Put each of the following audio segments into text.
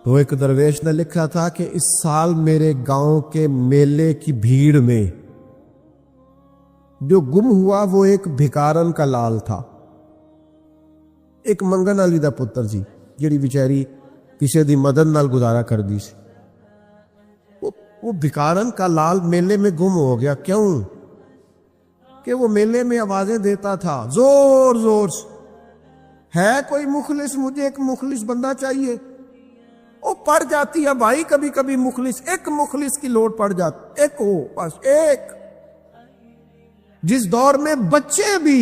تو ایک درویش نے لکھا تھا کہ اس سال میرے گاؤں کے میلے کی بھیڑ میں جو گم ہوا وہ ایک بھکارن کا لال تھا، ایک منگن والی دا پتر جی جڑی بیچاری کسی دی مدد نال گزارا کر دی سی۔ وہ بھکارن کا لال میلے میں گم ہو گیا۔ کیوں؟ کہ وہ میلے میں آوازیں دیتا تھا زور زور سے، ہے کوئی مخلص، مجھے ایک مخلص بندہ چاہیے۔ وہ پڑ جاتی ہے بھائی کبھی کبھی مخلص، ایک مخلص کی لوٹ پڑ جاتی، ایک ہو بس ایک۔ جس دور میں بچے بھی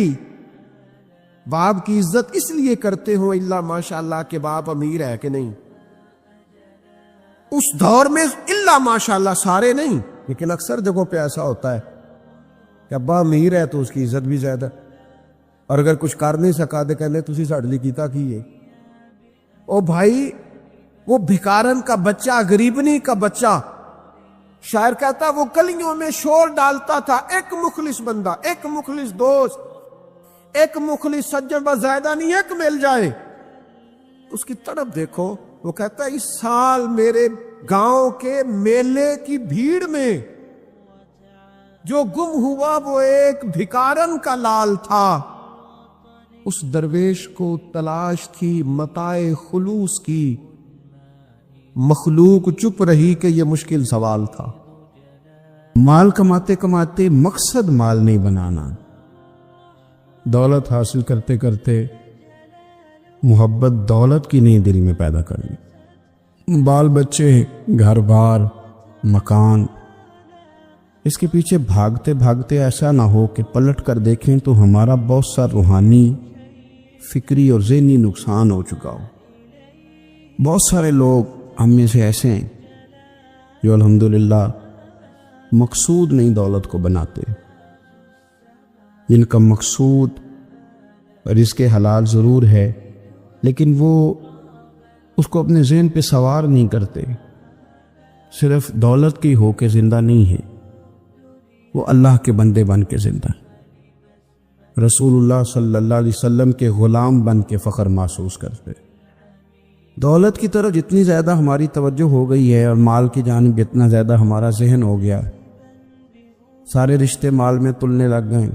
باپ کی عزت اس لیے کرتے ہوں الا ماشاءاللہ کہ باپ امیر ہے کہ نہیں، اس دور میں الا ماشاءاللہ سارے نہیں لیکن اکثر جگہوں پہ ایسا ہوتا ہے کہ ابا امیر ہے تو اس کی عزت بھی زیادہ، اور اگر کچھ کر نہیں سکا تو کہنے تسی ساڈے لئی کیتا کی ہے۔ او بھائی وہ بھکارن کا بچہ، غریبنی کا بچہ، شاعر کہتا وہ گلیوں میں شور ڈالتا تھا، ایک مخلص بندہ، ایک مخلص دوست، ایک مخلص سجن بس زیادہ نہیں ایک مل جائے۔ اس کی طرف دیکھو، وہ کہتا ہے اس سال میرے گاؤں کے میلے کی بھیڑ میں جو گم ہوا وہ ایک بھکارن کا لال تھا۔ اس درویش کو تلاش تھی متاع خلوص کی، مخلوق چپ رہی کہ یہ مشکل سوال تھا۔ مال کماتے کماتے مقصد مال نہیں بنانا، دولت حاصل کرتے کرتے محبت دولت کی نہیں دل میں پیدا کرنی۔ بال بچے، گھر بار، مکان، اس کے پیچھے بھاگتے بھاگتے ایسا نہ ہو کہ پلٹ کر دیکھیں تو ہمارا بہت سا روحانی، فکری اور ذہنی نقصان ہو چکا ہو۔ بہت سارے لوگ ہم میں سے ایسے ہیں جو الحمدللہ مقصود نہیں دولت کو بناتے، جن کا مقصود رزق حلال ضرور ہے لیکن وہ اس کو اپنے ذہن پہ سوار نہیں کرتے، صرف دولت کی ہو کے زندہ نہیں ہے، وہ اللہ کے بندے بن کے زندہ ہے، رسول اللہ صلی اللہ علیہ وسلم کے غلام بن کے فخر محسوس کرتے۔ دولت کی طرف جتنی زیادہ ہماری توجہ ہو گئی ہے اور مال کی جانب جتنا زیادہ ہمارا ذہن ہو گیا، سارے رشتے مال میں تلنے لگ گئے،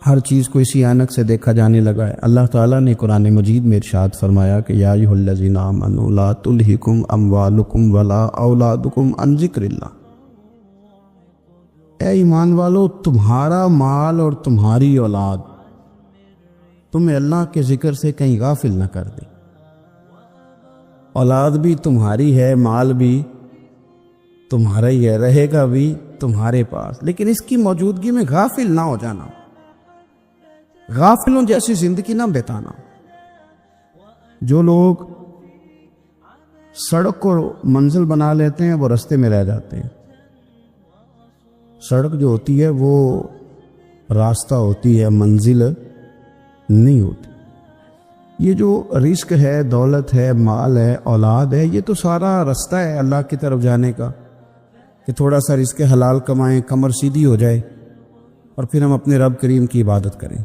ہر چیز کو اسی عینک سے دیکھا جانے لگا ہے۔ اللہ تعالیٰ نے قرآن مجید میں ارشاد فرمایا کہ یا ایھا الذین آمنوا لا تلہکم اموالکم ولا اولادکم عن ذکر اللہ، اے ایمان والو تمہارا مال اور تمہاری اولاد تمہیں اللہ کے ذکر سے کہیں غافل نہ کر دے۔ اولاد بھی تمہاری ہے، مال بھی تمہارا ہی ہے، رہے گا بھی تمہارے پاس، لیکن اس کی موجودگی میں غافل نہ ہو جانا، غافلوں جیسی زندگی نہ بتانا۔ جو لوگ سڑک کو منزل بنا لیتے ہیں وہ رستے میں رہ جاتے ہیں۔ سڑک جو ہوتی ہے وہ راستہ ہوتی ہے، منزل نہیں ہوتی۔ یہ جو رزق ہے، دولت ہے، مال ہے، اولاد ہے، یہ تو سارا رستہ ہے اللہ کی طرف جانے کا، کہ تھوڑا سا رزق حلال کمائیں، کمر سیدھی ہو جائے اور پھر ہم اپنے رب کریم کی عبادت کریں۔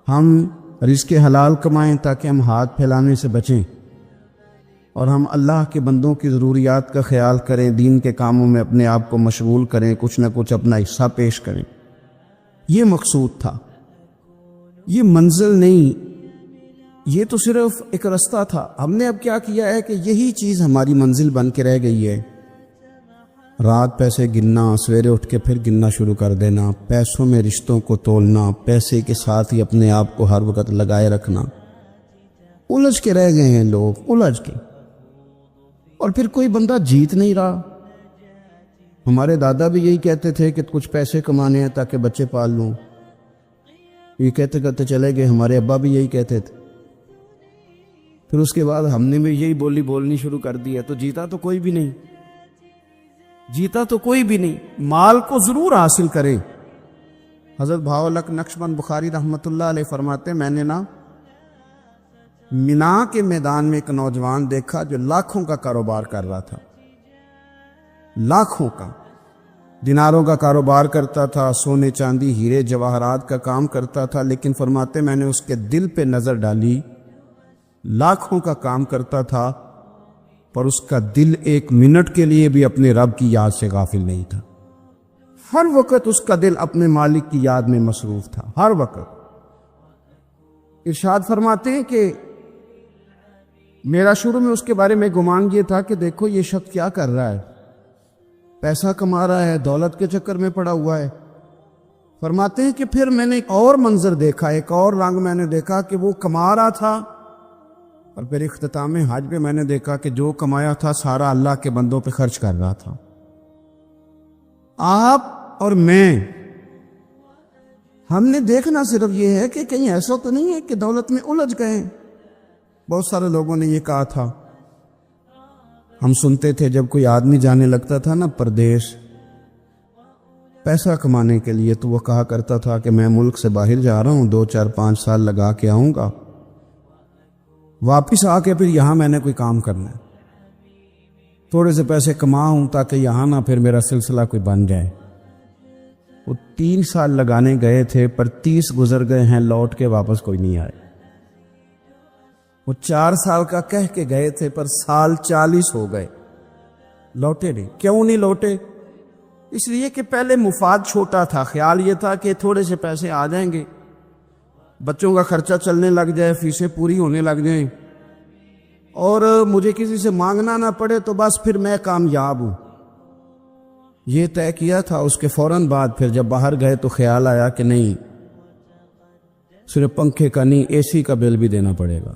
ہم رزق حلال کمائیں تاکہ ہم ہاتھ پھیلانے سے بچیں اور ہم اللہ کے بندوں کی ضروریات کا خیال کریں، دین کے کاموں میں اپنے آپ کو مشغول کریں، کچھ نہ کچھ اپنا حصہ پیش کریں۔ یہ مقصود تھا، یہ منزل نہیں، یہ تو صرف ایک رستہ تھا۔ ہم نے اب کیا کیا ہے کہ یہی چیز ہماری منزل بن کے رہ گئی ہے۔ رات پیسے گننا، سویرے اٹھ کے پھر گننا شروع کر دینا، پیسوں میں رشتوں کو تولنا، پیسے کے ساتھ ہی اپنے آپ کو ہر وقت لگائے رکھنا، الجھ کے رہ گئے ہیں لوگ، الجھ کے، اور پھر کوئی بندہ جیت نہیں رہا۔ ہمارے دادا بھی یہی کہتے تھے کہ کچھ پیسے کمانے ہیں تاکہ بچے پال لوں، یہ کہتے کہتے چلے گئے۔ ہمارے ابا بھی یہی کہتے تھے، پھر اس کے بعد ہم نے بھی یہی بولنی شروع کر دی ہے، تو جیتا تو کوئی بھی نہیں، جیتا تو کوئی بھی نہیں۔ مال کو ضرور حاصل کریں۔ حضرت بہاءالحق نقشبند بخاری رحمۃ اللہ علیہ فرماتے ہیں، میں نے مینا کے میدان میں ایک نوجوان دیکھا جو لاکھوں کا کاروبار کر رہا تھا، لاکھوں کا، دیناروں کا کاروبار کرتا تھا، سونے چاندی ہیرے جواہرات کا کام کرتا تھا، لیکن فرماتے میں نے اس کے دل پہ نظر ڈالی، لاکھوں کا کام کرتا تھا، پر اس کا دل ایک منٹ کے لیے بھی اپنے رب کی یاد سے غافل نہیں تھا۔ ہر وقت اس کا دل اپنے مالک کی یاد میں مصروف تھا، ہر وقت۔ ارشاد فرماتے ہیں کہ میرا شروع میں اس کے بارے میں گمان یہ تھا کہ دیکھو یہ شخص کیا کر رہا ہے، پیسہ کما رہا ہے، دولت کے چکر میں پڑا ہوا ہے۔ فرماتے ہیں کہ پھر میں نے ایک اور منظر دیکھا، ایک اور رنگ میں نے دیکھا کہ وہ کما رہا تھا، اور پھر اختتام حج پہ میں نے دیکھا کہ جو کمایا تھا سارا اللہ کے بندوں پہ خرچ کر رہا تھا۔ آپ اور میں، ہم نے دیکھنا صرف یہ ہے کہ کہیں ایسا تو نہیں ہے کہ دولت میں الجھ گئے۔ بہت سارے لوگوں نے یہ کہا تھا، ہم سنتے تھے جب کوئی آدمی جانے لگتا تھا نا پردیش پیسہ کمانے کے لیے، تو وہ کہا کرتا تھا کہ میں ملک سے باہر جا رہا ہوں، 2 4 5 سال لگا کے آؤں گا، واپس آ کے پھر یہاں میں نے کوئی کام کرنا ہے، تھوڑے سے پیسے کماؤں تاکہ یہاں نہ پھر میرا سلسلہ کوئی بن جائے۔ وہ 3 سال لگانے گئے تھے، پر 30 گزر گئے ہیں، لوٹ کے واپس کوئی نہیں آئے۔ وہ 4 سال کا کہہ کے گئے تھے، پر سال 40 ہو گئے، لوٹے نہیں۔ کیوں نہیں لوٹے؟ اس لیے کہ پہلے مفاد چھوٹا تھا، خیال یہ تھا کہ تھوڑے سے پیسے آ جائیں گے، بچوں کا خرچہ چلنے لگ جائے، فیسیں پوری ہونے لگ جائیں، اور مجھے کسی سے مانگنا نہ پڑے، تو بس پھر میں کامیاب ہوں۔ یہ طے کیا تھا۔ اس کے فوراً بعد پھر جب باہر گئے تو خیال آیا کہ نہیں، صرف پنکھے کا نہیں، اے سی کا بل بھی دینا پڑے گا۔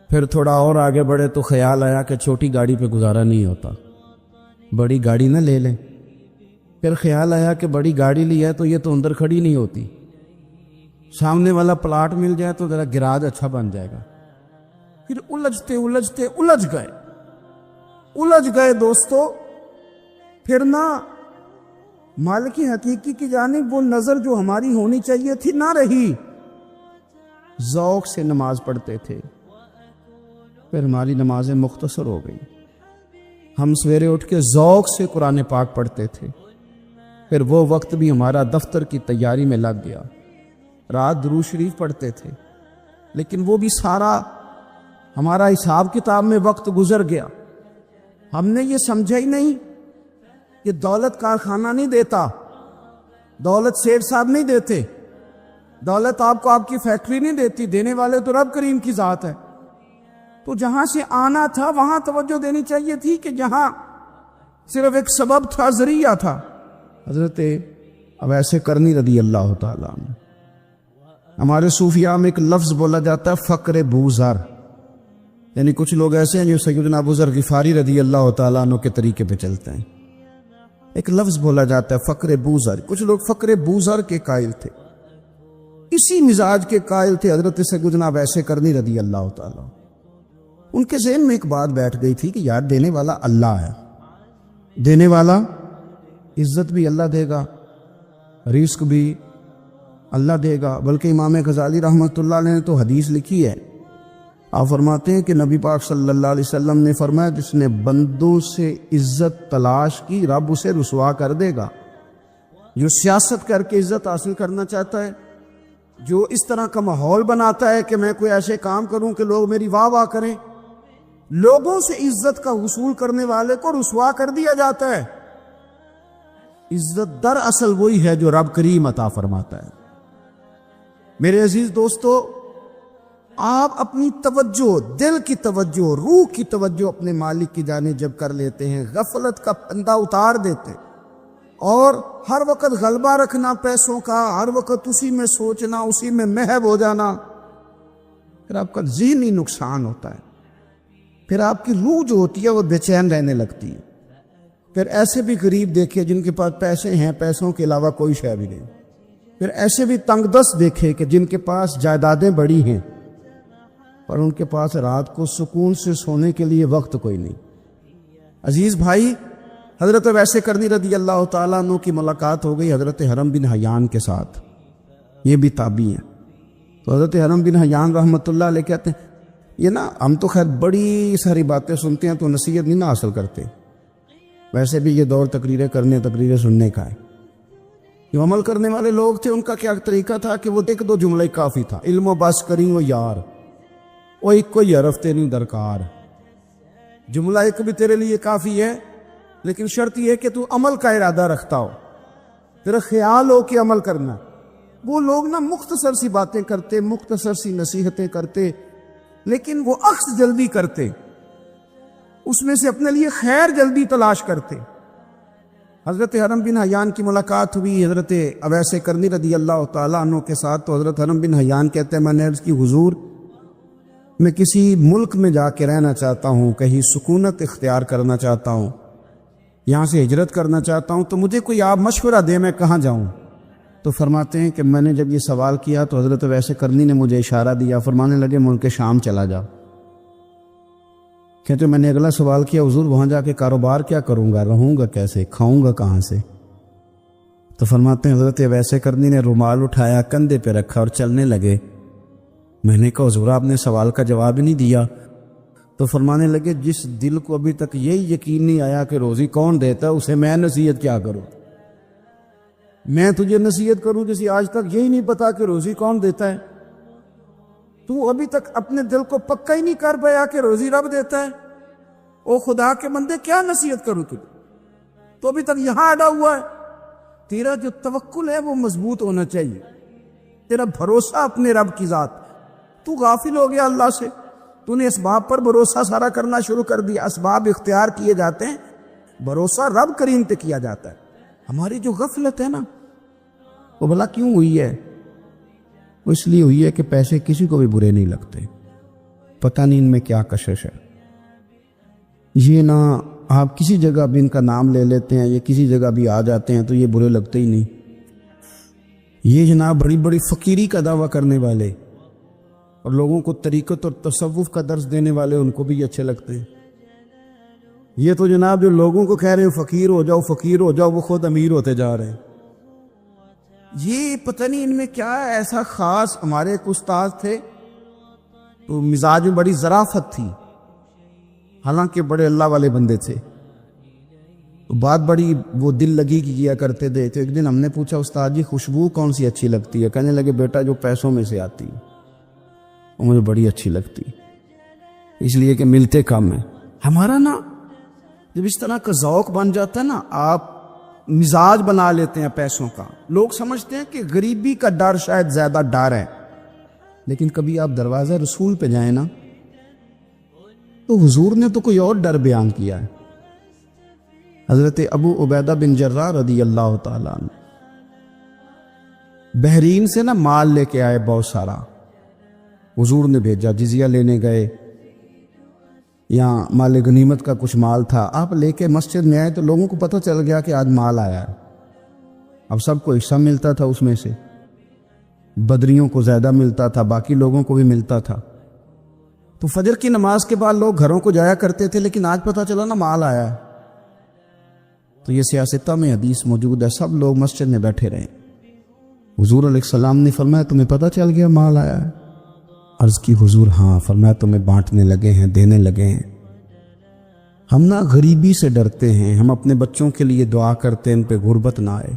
پھر تھوڑا اور آگے بڑھے تو خیال آیا کہ چھوٹی گاڑی پہ گزارا نہیں ہوتا، بڑی گاڑی نہ لے لیں۔ پھر خیال آیا کہ بڑی گاڑی لی ہے تو یہ تو اندر کھڑی نہیں ہوتی، سامنے والا پلاٹ مل جائے تو ذرا گراج اچھا بن جائے گا۔ پھر الجھ گئے دوستو۔ پھر نہ مالک حقیقی کی جانب وہ نظر جو ہماری ہونی چاہیے تھی نہ رہی۔ ذوق سے نماز پڑھتے تھے، پھر ہماری نمازیں مختصر ہو گئی۔ ہم سویرے اٹھ کے ذوق سے قرآن پاک پڑھتے تھے، پھر وہ وقت بھی ہمارا دفتر کی تیاری میں لگ گیا۔ رات درود شریف پڑھتے تھے، لیکن وہ بھی سارا ہمارا حساب کتاب میں وقت گزر گیا۔ ہم نے یہ سمجھا ہی نہیں کہ دولت کارخانہ نہیں دیتا، دولت سیٹ صاحب نہیں دیتے، دولت آپ کو آپ کی فیکٹری نہیں دیتی، دینے والے تو رب کریم کی ذات ہے۔ تو جہاں سے آنا تھا وہاں توجہ دینی چاہیے تھی کہ جہاں صرف ایک سبب تھا، ذریعہ تھا۔ حضرت اویس کرنی رضی اللہ تعالیٰ عنہ، ہمارے صوفیاء میں ایک لفظ بولا جاتا ہے فقر بوذر، یعنی کچھ لوگ ایسے ہیں جو سیدنا ابو ذر غفاری رضی اللہ تعالیٰ عنہ کے طریقے پہ چلتے ہیں۔ ایک لفظ بولا جاتا ہے فقر بوذر، کچھ لوگ فقر بوذر کے قائل تھے، اسی مزاج کے قائل تھے حضرت سیدنا اویس کرنی رضی اللہ تعالیٰ۔ ان کے ذہن میں ایک بات بیٹھ گئی تھی کہ یار دینے والا اللہ ہے، دینے والا عزت بھی اللہ دے گا، رزق بھی اللہ دے گا۔ بلکہ امام غزالی رحمۃ اللہ علیہ نے تو حدیث لکھی ہے، آپ فرماتے ہیں کہ نبی پاک صلی اللہ علیہ وسلم نے فرمایا جس نے بندوں سے عزت تلاش کی رب اسے رسوا کر دے گا۔ جو سیاست کر کے عزت حاصل کرنا چاہتا ہے، جو اس طرح کا ماحول بناتا ہے کہ میں کوئی ایسے کام کروں کہ لوگ میری واہ واہ کریں، لوگوں سے عزت کا حصول کرنے والے کو رسوا کر دیا جاتا ہے۔ عزت در اصل وہی ہے جو رب کریم عطا فرماتا ہے۔ میرے عزیز دوستو، آپ اپنی توجہ، دل کی توجہ، روح کی توجہ اپنے مالک کی جانب جب کر لیتے ہیں، غفلت کا پردہ اتار دیتے اور ہر وقت غلبہ رکھنا پیسوں کا، ہر وقت اسی میں سوچنا، اسی میں محو ہو جانا، پھر آپ کا ذہنی نقصان ہوتا ہے۔ پھر آپ کی روح جو ہوتی ہے وہ بے چین رہنے لگتی ہے۔ پھر ایسے بھی غریب دیکھے جن کے پاس پیسے ہیں، پیسوں کے علاوہ کوئی شے بھی نہیں۔ پھر ایسے بھی تنگ دست دیکھے کہ جن کے پاس جائیدادیں بڑی ہیں پر ان کے پاس رات کو سکون سے سونے کے لیے وقت کوئی نہیں۔ عزیز بھائی، حضرت اویس کرنی رضی اللہ تعالیٰ عنہ کی ملاقات ہو گئی حضرت حرم بن حیان کے ساتھ، یہ بھی تابعی ہیں۔ تو حضرت حرم بن حیان رحمۃ اللہ علیہ کہتے ہیں، یہ نا ہم تو خیر بڑی ساری باتیں سنتے ہیں تو نصیحت نہیں نا حاصل کرتے، ویسے بھی یہ دور تقریریں کرنے، تقریریں سننے کا ہے۔ جو عمل کرنے والے لوگ تھے ان کا کیا طریقہ تھا کہ وہ 1-2 جملے کافی تھا، علم و بس کریں و یار، وہ ایک کوئی حرف تے نہیں درکار، جملہ ایک بھی تیرے لیے کافی ہے، لیکن شرط یہ ہے کہ تو عمل کا ارادہ رکھتا ہو، تیرا خیال ہو کہ عمل کرنا۔ وہ لوگ نا مختصر سی باتیں کرتے، مختصر سی نصیحتیں کرتے، لیکن وہ عکس جلدی کرتے، اس میں سے اپنے لیے خیر جلدی تلاش کرتے۔ حضرت حرم بن حیان کی ملاقات ہوئی حضرت اویس کرنی رضی اللہ تعالیٰ عنہ کے ساتھ، تو حضرت حرم بن حیان کہتے ہیں میں نے عرض کی حضور میں کسی ملک میں جا کے رہنا چاہتا ہوں، کہیں سکونت اختیار کرنا چاہتا ہوں، یہاں سے ہجرت کرنا چاہتا ہوں، تو مجھے کوئی آپ مشورہ دے میں کہاں جاؤں؟ تو فرماتے ہیں کہ میں نے جب یہ سوال کیا تو حضرت اویس کرنی نے مجھے اشارہ دیا، فرمانے لگے ملک شام چلا جا۔ کہتے میں نے اگلا سوال کیا حضور وہاں جا کے کاروبار کیا کروں گا، رہوں گا کیسے، کھاؤں گا کہاں سے؟ تو فرماتے ہیں حضرت اویس کرنی نے رومال اٹھایا، کندھے پہ رکھا اور چلنے لگے۔ میں نے کہا حضور آپ نے سوال کا جواب ہی نہیں دیا۔ تو فرمانے لگے جس دل کو ابھی تک یہی یقین نہیں آیا کہ روزی کون دیتا ہے، اسے میں نصیحت کیا کروں؟ میں تجھے نصیحت کروں جسے آج تک یہی نہیں پتا کہ روزی کون دیتا ہے؟ تو ابھی تک اپنے دل کو پکا ہی نہیں کر پایا کہ روزی رب دیتا ہے؟ او خدا کے بندے کیا نصیحت کروں تجھے، تو ابھی تک یہاں اڑا ہوا ہے۔ تیرا جو توکل ہے وہ مضبوط ہونا چاہیے، تیرا بھروسہ اپنے رب کی ذات۔ تو غافل ہو گیا اللہ سے، تو نے اسباب پر بھروسہ سارا کرنا شروع کر دیا۔ اسباب اختیار کیے جاتے ہیں، بھروسہ رب کریم پہ کیا جاتا ہے۔ ہماری جو غفلت ہے نا وہ بھلا کیوں ہوئی ہے؟ وہ اس لیے ہوئی ہے کہ پیسے کسی کو بھی برے نہیں لگتے، پتہ نہیں ان میں کیا کشش ہے۔ یہ نہ آپ کسی جگہ بھی ان کا نام لے لیتے ہیں، یہ کسی جگہ بھی آ جاتے ہیں تو یہ برے لگتے ہی نہیں۔ یہ جناب بڑی بڑی فقیری کا دعویٰ کرنے والے اور لوگوں کو طریقت اور تصوف کا درس دینے والے، ان کو بھی اچھے لگتے ہیں۔ یہ تو جناب جو لوگوں کو کہہ رہے ہیں فقیر ہو جاؤ فقیر ہو جاؤ، وہ خود امیر ہوتے جا رہے ہیں۔ یہ پتہ نہیں ان میں کیا ہے ایسا خاص۔ ہمارے ایک استاد تھے تو مزاج میں بڑی ظرافت تھی، حالانکہ بڑے اللہ والے بندے تھے، تو بات بڑی وہ دل لگی کی کیا کرتے تھے۔ تو ایک دن ہم نے پوچھا استاد جی خوشبو کون سی اچھی لگتی ہے؟ کہنے لگے بیٹا جو پیسوں میں سے آتی ہے وہ مجھے بڑی اچھی لگتی، اس لیے کہ ملتے کم ہیں۔ ہمارا نا جب اس طرح کا ذوق بن جاتا ہے نا، آپ مزاج بنا لیتے ہیں پیسوں کا۔ لوگ سمجھتے ہیں کہ غریبی کا ڈر شاید زیادہ ڈر ہے، لیکن کبھی آپ دروازہ رسول پہ جائیں نا تو حضور نے تو کوئی اور ڈر بیان کیا ہے۔ حضرت ابو عبیدہ بن جراح رضی اللہ تعالیٰ عنہ بحرین سے نا مال لے کے آئے بہت سارا، حضور نے بھیجا، جزیہ لینے گئے، یہاں مال غنیمت کا کچھ مال تھا، آپ لے کے مسجد میں آئے تو لوگوں کو پتہ چل گیا کہ آج مال آیا ہے۔ اب سب کو حصہ ملتا تھا اس میں سے، بدریوں کو زیادہ ملتا تھا، باقی لوگوں کو بھی ملتا تھا۔ تو فجر کی نماز کے بعد لوگ گھروں کو جایا کرتے تھے، لیکن آج پتہ چلا نا مال آیا ہے، تو یہ سیاستہ میں حدیث موجود ہے، سب لوگ مسجد میں بیٹھے رہے۔ حضور علیہ السلام نے فرمایا تمہیں پتہ چل گیا مال آیا ہے؟ عرض کی حضور ہاں۔ فرمایا تمہیں بانٹنے لگے ہیں، دینے لگے ہیں۔ ہم نا غریبی سے ڈرتے ہیں، ہم اپنے بچوں کے لیے دعا کرتے ہیں ان پہ غربت نہ آئے،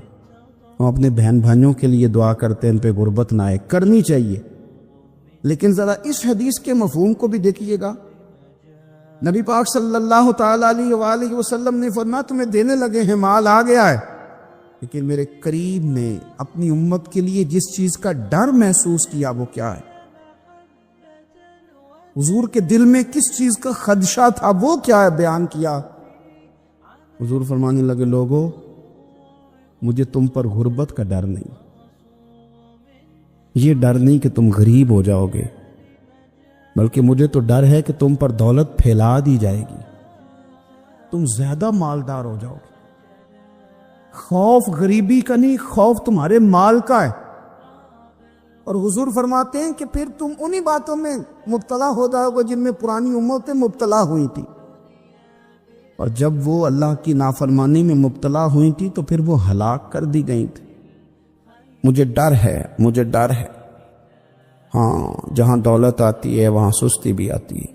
ہم اپنے بہن بھائیوں کے لیے دعا کرتے ہیں ان پہ غربت نہ آئے، کرنی چاہیے، لیکن ذرا اس حدیث کے مفہوم کو بھی دیکھیے گا۔ نبی پاک صلی اللہ تعالیٰ علیہ وآلہ وسلم نے فرمایا تمہیں دینے لگے ہیں، مال آ گیا ہے، لیکن میرے قریب نے اپنی امت کے لیے جس چیز کا ڈر محسوس کیا وہ کیا ہے؟ حضور کے دل میں کس چیز کا خدشہ تھا وہ کیا ہے بیان کیا۔ حضور فرمانے لگے لوگو مجھے تم پر غربت کا ڈر نہیں، یہ ڈر نہیں کہ تم غریب ہو جاؤ گے، بلکہ مجھے تو ڈر ہے کہ تم پر دولت پھیلا دی جائے گی، تم زیادہ مالدار ہو جاؤ گے۔ خوف غریبی کا نہیں، خوف تمہارے مال کا ہے۔ اور حضور فرماتے ہیں کہ پھر تم انہی باتوں میں مبتلا ہو جاؤ گے جن میں پرانی امتیں مبتلا ہوئی تھی، اور جب وہ اللہ کی نافرمانی میں مبتلا ہوئی تھی تو پھر وہ ہلاک کر دی گئی تھی۔ مجھے ڈر ہے، مجھے ڈر ہے۔ ہاں جہاں دولت آتی ہے وہاں سستی بھی آتی ہے،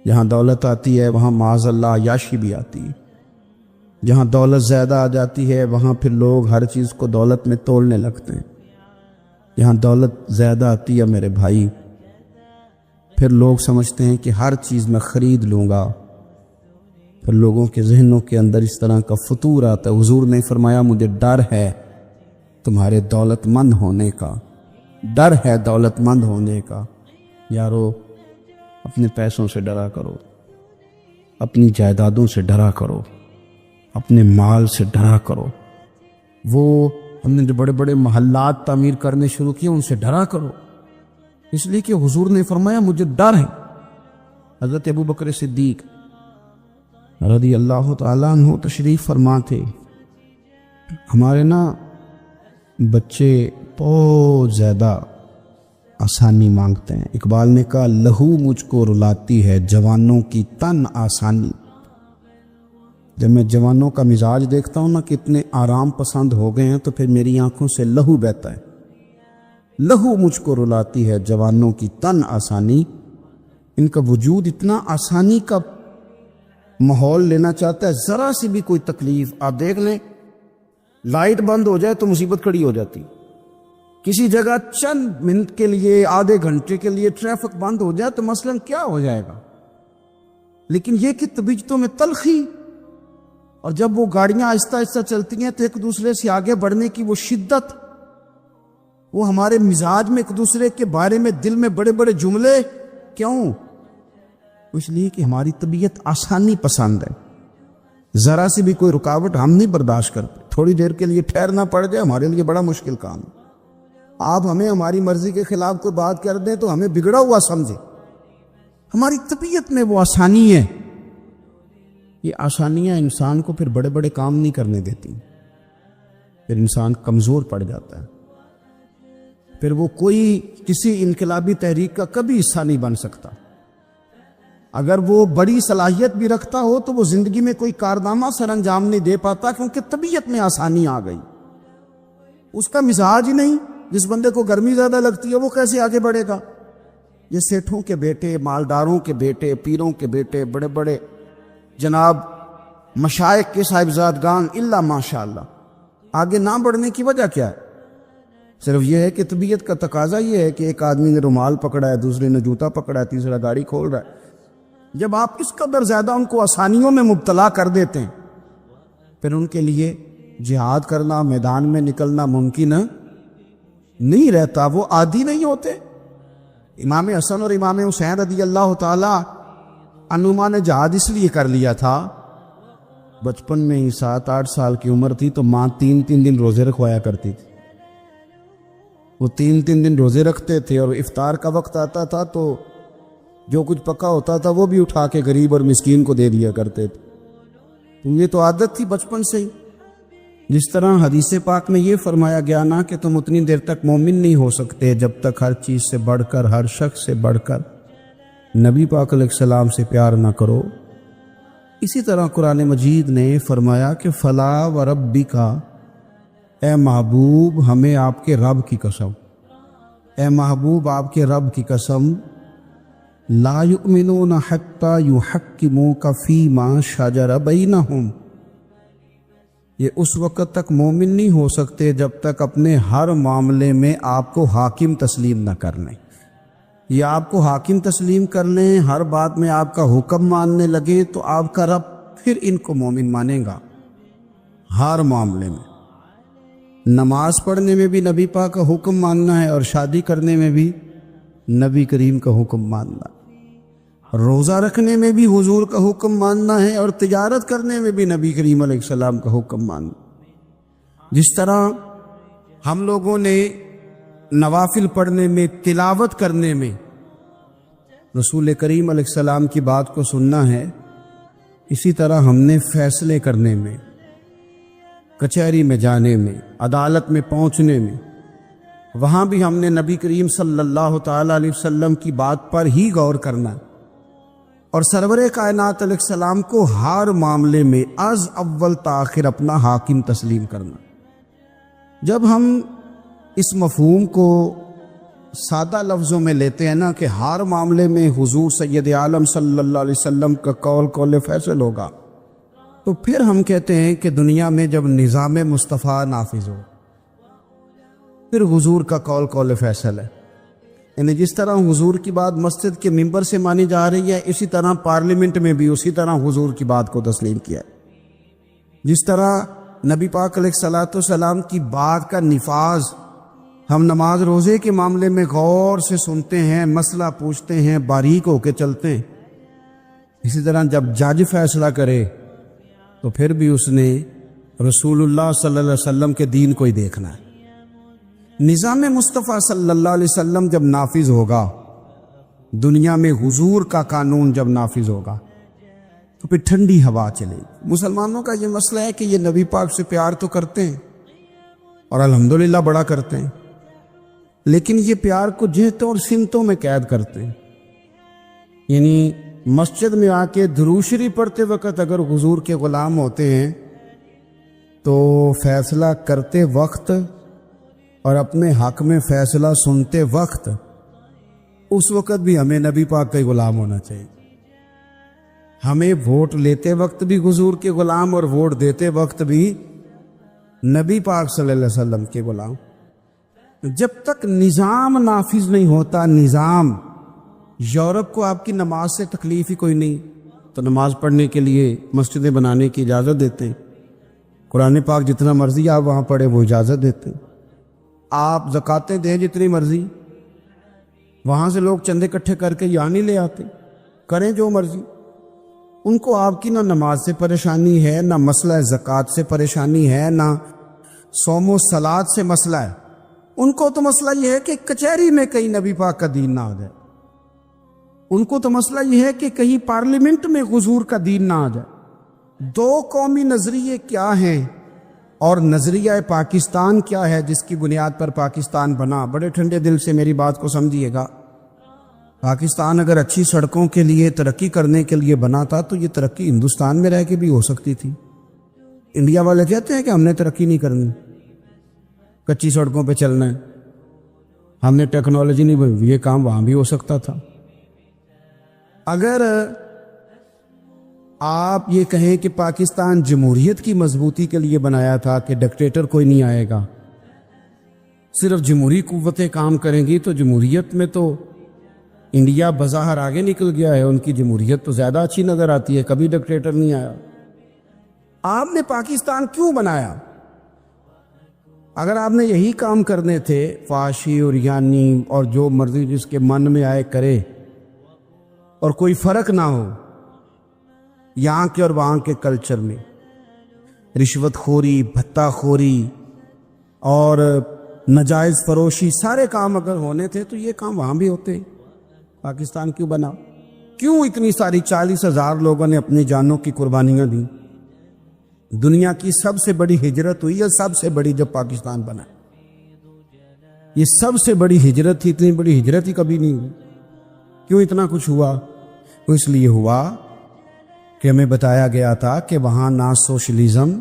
جہاں دولت آتی ہے وہاں معاذ اللہ عیاشی بھی آتی ہے، جہاں دولت زیادہ آ جاتی ہے وہاں پھر لوگ ہر چیز کو دولت میں تولنے لگتے ہیں۔ جہاں دولت زیادہ آتی ہے میرے بھائی پھر لوگ سمجھتے ہیں کہ ہر چیز میں خرید لوں گا، پھر لوگوں کے ذہنوں کے اندر اس طرح کا فطور آتا ہے۔ حضور نے فرمایا مجھے ڈر ہے تمہارے دولت مند ہونے کا، ڈر ہے دولت مند ہونے کا۔ یارو اپنے پیسوں سے ڈرا کرو، اپنی جائیدادوں سے ڈرا کرو، اپنے مال سے ڈرا کرو۔ وہ ہم نے جو بڑے بڑے محلات تعمیر کرنے شروع کیے ان سے ڈرا کرو، اس لیے کہ حضور نے فرمایا مجھے ڈر ہے۔ حضرت ابو بکر صدیق رضی اللہ تعالیٰ عنہ تشریف فرما تھے۔ ہمارے بچے بہت زیادہ آسانی مانگتے ہیں۔ اقبال نے کہا لہو مجھ کو رلاتی ہے جوانوں کی تن آسانی۔ جب میں جوانوں کا مزاج دیکھتا ہوں کہ اتنے آرام پسند ہو گئے ہیں تو پھر میری آنکھوں سے لہو بہتا ہے۔ لہو مجھ کو رلاتی ہے جوانوں کی تن آسانی، ان کا وجود اتنا آسانی کا ماحول لینا چاہتا ہے، ذرا سی بھی کوئی تکلیف آپ دیکھ لیں، لائٹ بند ہو جائے تو مصیبت کھڑی ہو جاتی، کسی جگہ چند منٹ کے لیے آدھے گھنٹے کے لیے ٹریفک بند ہو جائے تو مثلاً کیا ہو جائے گا، لیکن یہ کہ طبیعتوں میں تلخی، اور جب وہ گاڑیاں آہستہ آہستہ چلتی ہیں تو ایک دوسرے سے آگے بڑھنے کی وہ شدت، وہ ہمارے مزاج میں ایک دوسرے کے بارے میں دل میں بڑے بڑے جملے، کیوں؟ اس لیے کہ ہماری طبیعت آسانی پسند ہے، ذرا سی بھی کوئی رکاوٹ ہم نہیں برداشت کرتے، تھوڑی دیر کے لیے ٹھہرنا پڑ جائے ہمارے لیے بڑا مشکل کام ہے۔ آپ ہمیں ہماری مرضی کے خلاف کوئی بات کر دیں تو ہمیں بگڑا ہوا سمجھے، ہماری طبیعت میں وہ آسانی ہے۔ یہ آسانیاں انسان کو پھر بڑے بڑے کام نہیں کرنے دیتی، پھر انسان کمزور پڑ جاتا ہے، پھر وہ کوئی کسی انقلابی تحریک کا کبھی حصہ نہیں بن سکتا۔ اگر وہ بڑی صلاحیت بھی رکھتا ہو تو وہ زندگی میں کوئی کارنامہ سر انجام نہیں دے پاتا، کیونکہ طبیعت میں آسانی آ گئی، اس کا مزاج ہی نہیں۔ جس بندے کو گرمی زیادہ لگتی ہے وہ کیسے آگے بڑھے گا؟ یہ سیٹھوں کے بیٹے، مالداروں کے بیٹے، پیروں کے بیٹے، بڑے بڑے جناب مشائخ کے صاحبزادگان الا ماشاء اللہ، آگے نہ بڑھنے کی وجہ کیا ہے؟ صرف یہ ہے کہ طبیعت کا تقاضا یہ ہے کہ ایک آدمی نے رومال پکڑا ہے، دوسرے نے جوتا پکڑا ہے، تیسرا گاڑی کھول رہا ہے۔ جب آپ اس قدر زیادہ ان کو آسانیوں میں مبتلا کر دیتے ہیں، پھر ان کے لیے جہاد کرنا، میدان میں نکلنا ممکن نہیں رہتا، وہ عادی نہیں ہوتے۔ امام حسن اور امام حسین رضی اللہ تعالی عنہما نے جہاد اس لیے کر لیا تھا، بچپن میں ہی 7-8 سال کی عمر تھی تو ماں 3 دن روزے رکھوایا کرتی تھی، وہ 3 دن روزے رکھتے تھے، اور افطار کا وقت آتا تھا تو جو کچھ پکا ہوتا تھا وہ بھی اٹھا کے غریب اور مسکین کو دے دیا کرتے تھے۔ تو یہ تو عادت تھی بچپن سے ہی۔ جس طرح حدیث پاک میں یہ فرمایا گیا نا کہ تم اتنی دیر تک مومن نہیں ہو سکتے جب تک ہر چیز سے بڑھ کر، ہر شخص سے بڑھ کر نبی پاک علیہ السلام سے پیار نہ کرو، اسی طرح قرآن مجید نے فرمایا کہ فلا و ربی کا، اے محبوب ہمیں آپ کے رب کی قسم، اے محبوب آپ کے رب کی قسم، لا یؤمنون حتی یحکموک فیما شجر بینہم، یہ اس وقت تک مومن نہیں ہو سکتے جب تک اپنے ہر معاملے میں آپ کو حاکم تسلیم نہ کر لیں۔ یہ آپ کو حاکم تسلیم کر لیں، ہر بات میں آپ کا حکم ماننے لگے تو آپ کا رب پھر ان کو مومن مانے گا۔ ہر معاملے میں، نماز پڑھنے میں بھی نبی پاک کا حکم ماننا ہے، اور شادی کرنے میں بھی نبی کریم کا حکم ماننا ہے، روزہ رکھنے میں بھی حضور کا حکم ماننا ہے، اور تجارت کرنے میں بھی نبی کریم علیہ السلام کا حکم ماننا۔ جس طرح ہم لوگوں نے نوافل پڑھنے میں، تلاوت کرنے میں رسول کریم علیہ السلام کی بات کو سننا ہے، اسی طرح ہم نے فیصلے کرنے میں، کچہری میں جانے میں، عدالت میں پہنچنے میں، وہاں بھی ہم نے نبی کریم صلی اللہ تعالیٰ علیہ وسلم کی بات پر ہی غور کرنا ہے، اور سرور کائنات علیہ السلام کو ہر معاملے میں از اول تاخر اپنا حاکم تسلیم کرنا۔ جب ہم اس مفہوم کو سادہ لفظوں میں لیتے ہیں نا کہ ہر معاملے میں حضور سید عالم صلی اللہ علیہ وسلم کا قول فیصل ہوگا، تو پھر ہم کہتے ہیں کہ دنیا میں جب نظام مصطفیٰ نافذ ہو، پھر حضور کا قول فیصل ہے۔ یعنی جس طرح حضور کی بات مسجد کے ممبر سے مانی جا رہی ہے، اسی طرح پارلیمنٹ میں بھی اسی طرح حضور کی بات کو تسلیم کیا ہے۔ جس طرح نبی پاک علیہ الصلوۃ والسلام کی بات کا نفاذ ہم نماز روزے کے معاملے میں غور سے سنتے ہیں، مسئلہ پوچھتے ہیں، باریک ہو کے چلتے ہیں، اسی طرح جب جج فیصلہ کرے تو پھر بھی اس نے رسول اللہ صلی اللہ علیہ وسلم کے دین کو ہی دیکھنا ہے۔ نظام مصطفیٰ صلی اللہ علیہ وسلم جب نافذ ہوگا، دنیا میں حضور کا قانون جب نافذ ہوگا تو پھر ٹھنڈی ہوا چلے گی۔ مسلمانوں کا یہ مسئلہ ہے کہ یہ نبی پاک سے پیار تو کرتے ہیں اور الحمدللہ بڑا کرتے ہیں، لیکن یہ پیار کو جہتوں اور سمتوں میں قید کرتے ہیں۔ یعنی مسجد میں آ کے درود شریف پڑھتے وقت اگر حضور کے غلام ہوتے ہیں تو فیصلہ کرتے وقت اور اپنے حق میں فیصلہ سنتے وقت اس وقت بھی ہمیں نبی پاک کا ہی غلام ہونا چاہیے۔ ہمیں ووٹ لیتے وقت بھی حضور کے غلام اور ووٹ دیتے وقت بھی نبی پاک صلی اللہ علیہ وسلم کے غلام۔ جب تک نظام نافذ نہیں ہوتا، نظام، یورپ کو آپ کی نماز سے تکلیف ہی کوئی نہیں تو نماز پڑھنے کے لیے مسجدیں بنانے کی اجازت دیتے ہیں، قرآن پاک جتنا مرضی آپ وہاں پڑھیں وہ اجازت دیتے ہیں، آپ زکاتیں دیں جتنی مرضی، وہاں سے لوگ چندے اکٹھے کر کے یہاں نہیں لے آتے، کریں جو مرضی۔ ان کو آپ کی نہ نماز سے پریشانی ہے، نہ مسئلہ زکوٰۃ سے پریشانی ہے، نہ صوم و صلات سے مسئلہ ہے۔ ان کو تو مسئلہ یہ ہے کہ کچہری میں کہیں نبی پاک کا دین نہ آ جائے، ان کو تو مسئلہ یہ ہے کہ کہیں پارلیمنٹ میں حضور کا دین نہ آ جائے۔ دو قومی نظریے کیا ہیں اور نظریہ پاکستان کیا ہے جس کی بنیاد پر پاکستان بنا؟ بڑے ٹھنڈے دل سے میری بات کو سمجھیے گا۔ پاکستان اگر اچھی سڑکوں کے لیے، ترقی کرنے کے لیے بنا تھا تو یہ ترقی ہندوستان میں رہ کے بھی ہو سکتی تھی۔ انڈیا والے کہتے ہیں کہ ہم نے ترقی نہیں کرنی، کچی سڑکوں پہ چلنا ہے، ہم نے ٹیکنالوجی نہیں بنائی، یہ کام وہاں بھی ہو سکتا تھا۔ اگر آپ یہ کہیں کہ پاکستان جمہوریت کی مضبوطی کے لیے بنایا تھا کہ ڈکٹیٹر کوئی نہیں آئے گا، صرف جمہوری قوتیں کام کریں گی، تو جمہوریت میں تو انڈیا بظاہر آگے نکل گیا ہے، ان کی جمہوریت تو زیادہ اچھی نظر آتی ہے، کبھی ڈکٹیٹر نہیں آیا۔ آپ نے پاکستان کیوں بنایا؟ اگر آپ نے یہی کام کرنے تھے، فحاشی اور یعنی اور جو مرضی جس کے من میں آئے کرے اور کوئی فرق نہ ہو یہاں کے اور وہاں کے کلچر میں، رشوت خوری، بھتہ خوری اور ناجائز فروشی، سارے کام اگر ہونے تھے تو یہ کام وہاں بھی ہوتے۔ پاکستان کیوں بنا؟ کیوں اتنی ساری 40,000 لوگوں نے اپنی جانوں کی قربانیاں دیں؟ دنیا کی سب سے بڑی ہجرت ہوئی ہے، سب سے بڑی، جب پاکستان بنا۔ یہ سب سے بڑی ہجرت تھی، اتنی بڑی ہجرت ہی کبھی نہیں ہوئی۔ کیوں اتنا کچھ ہوا؟ وہ اس لیے ہوا کہ ہمیں بتایا گیا تھا کہ وہاں نہ سوشلزم،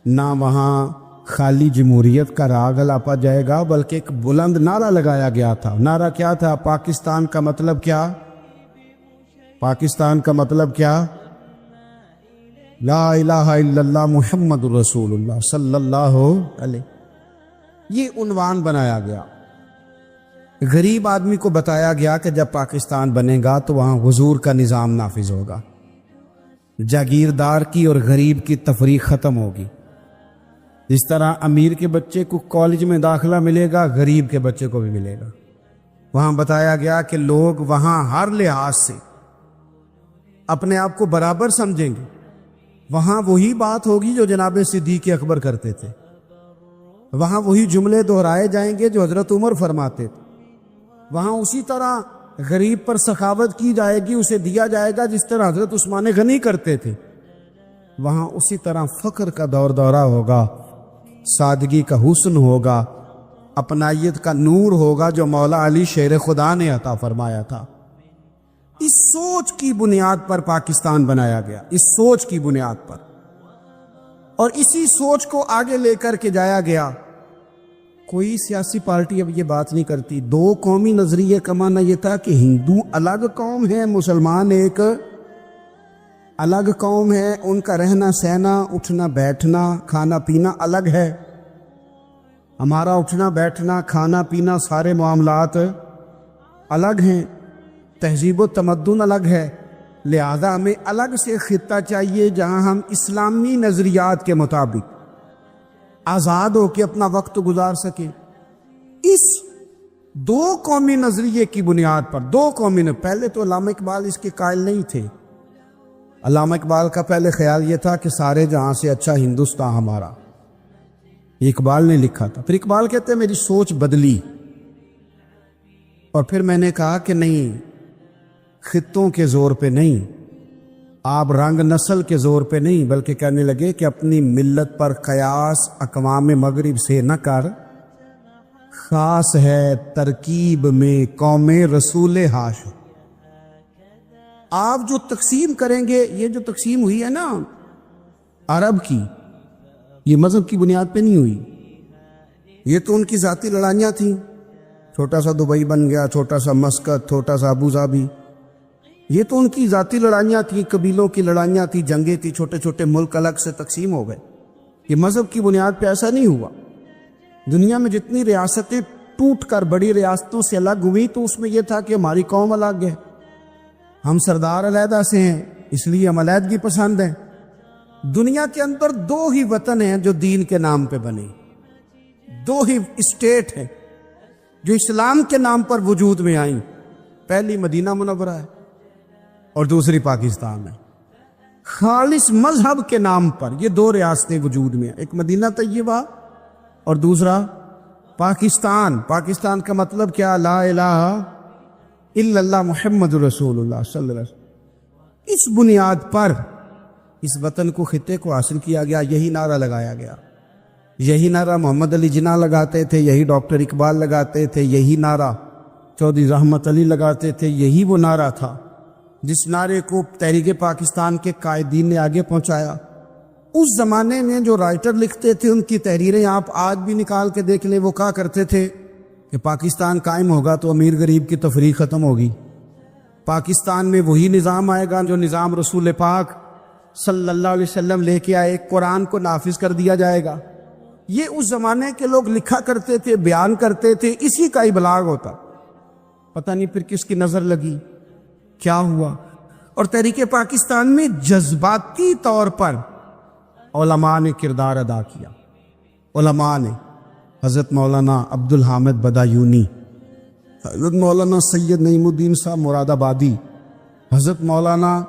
نہ وہاں خالی جمہوریت کا راگ الاپا جائے گا، بلکہ ایک بلند نعرہ لگایا گیا تھا۔ نعرہ کیا تھا؟ پاکستان کا مطلب کیا؟ پاکستان کا مطلب کیا؟ لا الہ الا اللہ محمد رسول اللہ صلی اللہ علیہ۔ یہ عنوان بنایا گیا۔ غریب آدمی کو بتایا گیا کہ جب پاکستان بنے گا تو وہاں حضور کا نظام نافذ ہوگا، جاگیردار کی اور غریب کی تفریق ختم ہوگی۔ جس طرح امیر کے بچے کو کالج میں داخلہ ملے گا، غریب کے بچے کو بھی ملے گا۔ وہاں بتایا گیا کہ لوگ وہاں ہر لحاظ سے اپنے آپ کو برابر سمجھیں گے۔ وہاں وہی بات ہوگی جو جناب صدیق اکبر کرتے تھے، وہاں وہی جملے دہرائے جائیں گے جو حضرت عمر فرماتے تھے، وہاں اسی طرح غریب پر سخاوت کی جائے گی، اسے دیا جائے گا جس طرح حضرت عثمان غنی کرتے تھے۔ وہاں اسی طرح فقر کا دور دورہ ہوگا، سادگی کا حسن ہوگا، اپنائیت کا نور ہوگا جو مولا علی شیر خدا نے عطا فرمایا تھا۔ اس سوچ کی بنیاد پر پاکستان بنایا گیا، اس سوچ کی بنیاد پر، اور اسی سوچ کو آگے لے کر کے جایا گیا۔ کوئی سیاسی پارٹی اب یہ بات نہیں کرتی۔ دو قومی نظریے کا معنی یہ تھا کہ ہندو الگ قوم ہے، مسلمان ایک الگ قوم ہے، ان کا رہنا سہنا، اٹھنا بیٹھنا، کھانا پینا الگ ہے۔ ہمارا اٹھنا بیٹھنا کھانا پینا سارے معاملات الگ ہیں، تہذیب و تمدن الگ ہے، لہذا ہمیں الگ سے خطہ چاہیے جہاں ہم اسلامی نظریات کے مطابق آزاد ہو کے اپنا وقت گزار سکیں۔ اس دو قومی نظریے کی بنیاد پر پہلے تو علامہ اقبال اس کے قائل نہیں تھے۔ علامہ اقبال کا پہلے خیال یہ تھا کہ سارے جہاں سے اچھا ہندوستان ہمارا، یہ اقبال نے لکھا تھا۔ پھر اقبال کہتے ہیں میری سوچ بدلی، اور پھر میں نے کہا کہ نہیں، خطوں کے زور پہ نہیں، آپ رنگ نسل کے زور پہ نہیں، بلکہ کہنے لگے کہ اپنی ملت پر قیاس اقوام مغرب سے نہ کر، خاص ہے ترکیب میں قوم رسول ہاشم۔ آپ جو تقسیم کریں گے، یہ جو تقسیم ہوئی ہے نا عرب کی، یہ مذہب کی بنیاد پہ نہیں ہوئی، یہ تو ان کی ذاتی لڑائیاں تھیں۔ چھوٹا سا دبئی بن گیا، چھوٹا سا مسقط، چھوٹا سا ابو ظبی، یہ تو ان کی ذاتی لڑائیاں تھیں، قبیلوں کی لڑائیاں تھیں، جنگیں تھیں، چھوٹے چھوٹے ملک الگ سے تقسیم ہو گئے۔ یہ مذہب کی بنیاد پہ ایسا نہیں ہوا۔ دنیا میں جتنی ریاستیں ٹوٹ کر بڑی ریاستوں سے الگ ہوئی تو اس میں یہ تھا کہ ہماری قوم الگ ہے، ہم سردار علیحدہ سے ہیں، اس لیے ہم علیحدگی پسند ہیں۔ دنیا کے اندر دو ہی وطن ہیں جو دین کے نام پہ بنے، دو ہی اسٹیٹ ہیں جو اسلام کے نام پر وجود میں آئیں، پہلی مدینہ منورہ ہے اور دوسری پاکستان ہے۔ خالص مذہب کے نام پر یہ دو ریاستیں وجود میں ہیں، ایک مدینہ طیبہ اور دوسرا پاکستان۔ پاکستان کا مطلب کیا؟ لا الہ الا اللہ محمد رسول اللہ صلی اللہ علیہ وسلم۔ اس بنیاد پر اس وطن کو، خطے کو حاصل کیا گیا، یہی نعرہ لگایا گیا، یہی نعرہ محمد علی جناح لگاتے تھے، یہی ڈاکٹر اقبال لگاتے تھے، یہی نعرہ چودھری رحمت علی لگاتے تھے، یہی وہ نعرہ تھا جس نعرے کو تحریک پاکستان کے قائدین نے آگے پہنچایا۔ اس زمانے میں جو رائٹر لکھتے تھے، ان کی تحریریں آپ آج بھی نکال کے دیکھ لیں، وہ کہا کرتے تھے کہ پاکستان قائم ہوگا تو امیر غریب کی تفریق ختم ہوگی، پاکستان میں وہی نظام آئے گا جو نظام رسول پاک صلی اللہ علیہ وسلم لے کے آئے، قرآن کو نافذ کر دیا جائے گا۔ یہ اس زمانے کے لوگ لکھا کرتے تھے، بیان کرتے تھے، اسی کا ابلاغ ہوتا۔ پتہ نہیں پھر کس کی نظر لگی، کیا ہوا، اور تحریک پاکستان میں جذباتی طور پر علماء نے کردار ادا کیا۔ علماء نے حضرت مولانا عبد الحامد بدایونی، حضرت مولانا سید نعیم الدین صاحب مراد آبادی، حضرت مولانا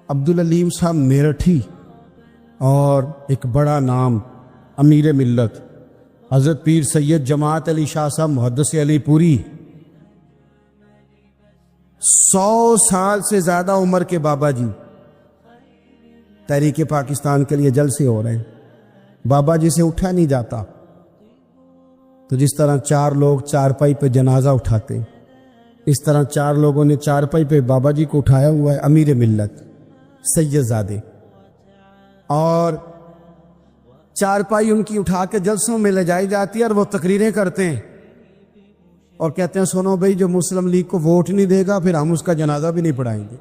عبدالعلیم صاحب میرٹھی، اور ایک بڑا نام امیر ملت حضرت پیر سید جماعت علی شاہ صاحب محدث علی پوری، 100 سال سے زیادہ عمر کے بابا جی تحریک پاکستان کے لیے جلسے ہو رہے ہیں۔ بابا جی سے اٹھا نہیں جاتا، تو جس طرح 4 لوگ چارپائی پہ جنازہ اٹھاتے، اس طرح 4 لوگوں نے چارپائی پہ بابا جی کو اٹھایا ہوا ہے، امیر ملت سید زادے، اور چارپائی ان کی اٹھا کے جلسوں میں لے جائی جاتی ہے، اور وہ تقریریں کرتے ہیں اور کہتے ہیں سنو بھائی، جو مسلم لیگ کو ووٹ نہیں دے گا پھر ہم اس کا جنازہ بھی نہیں پڑھائیں گے،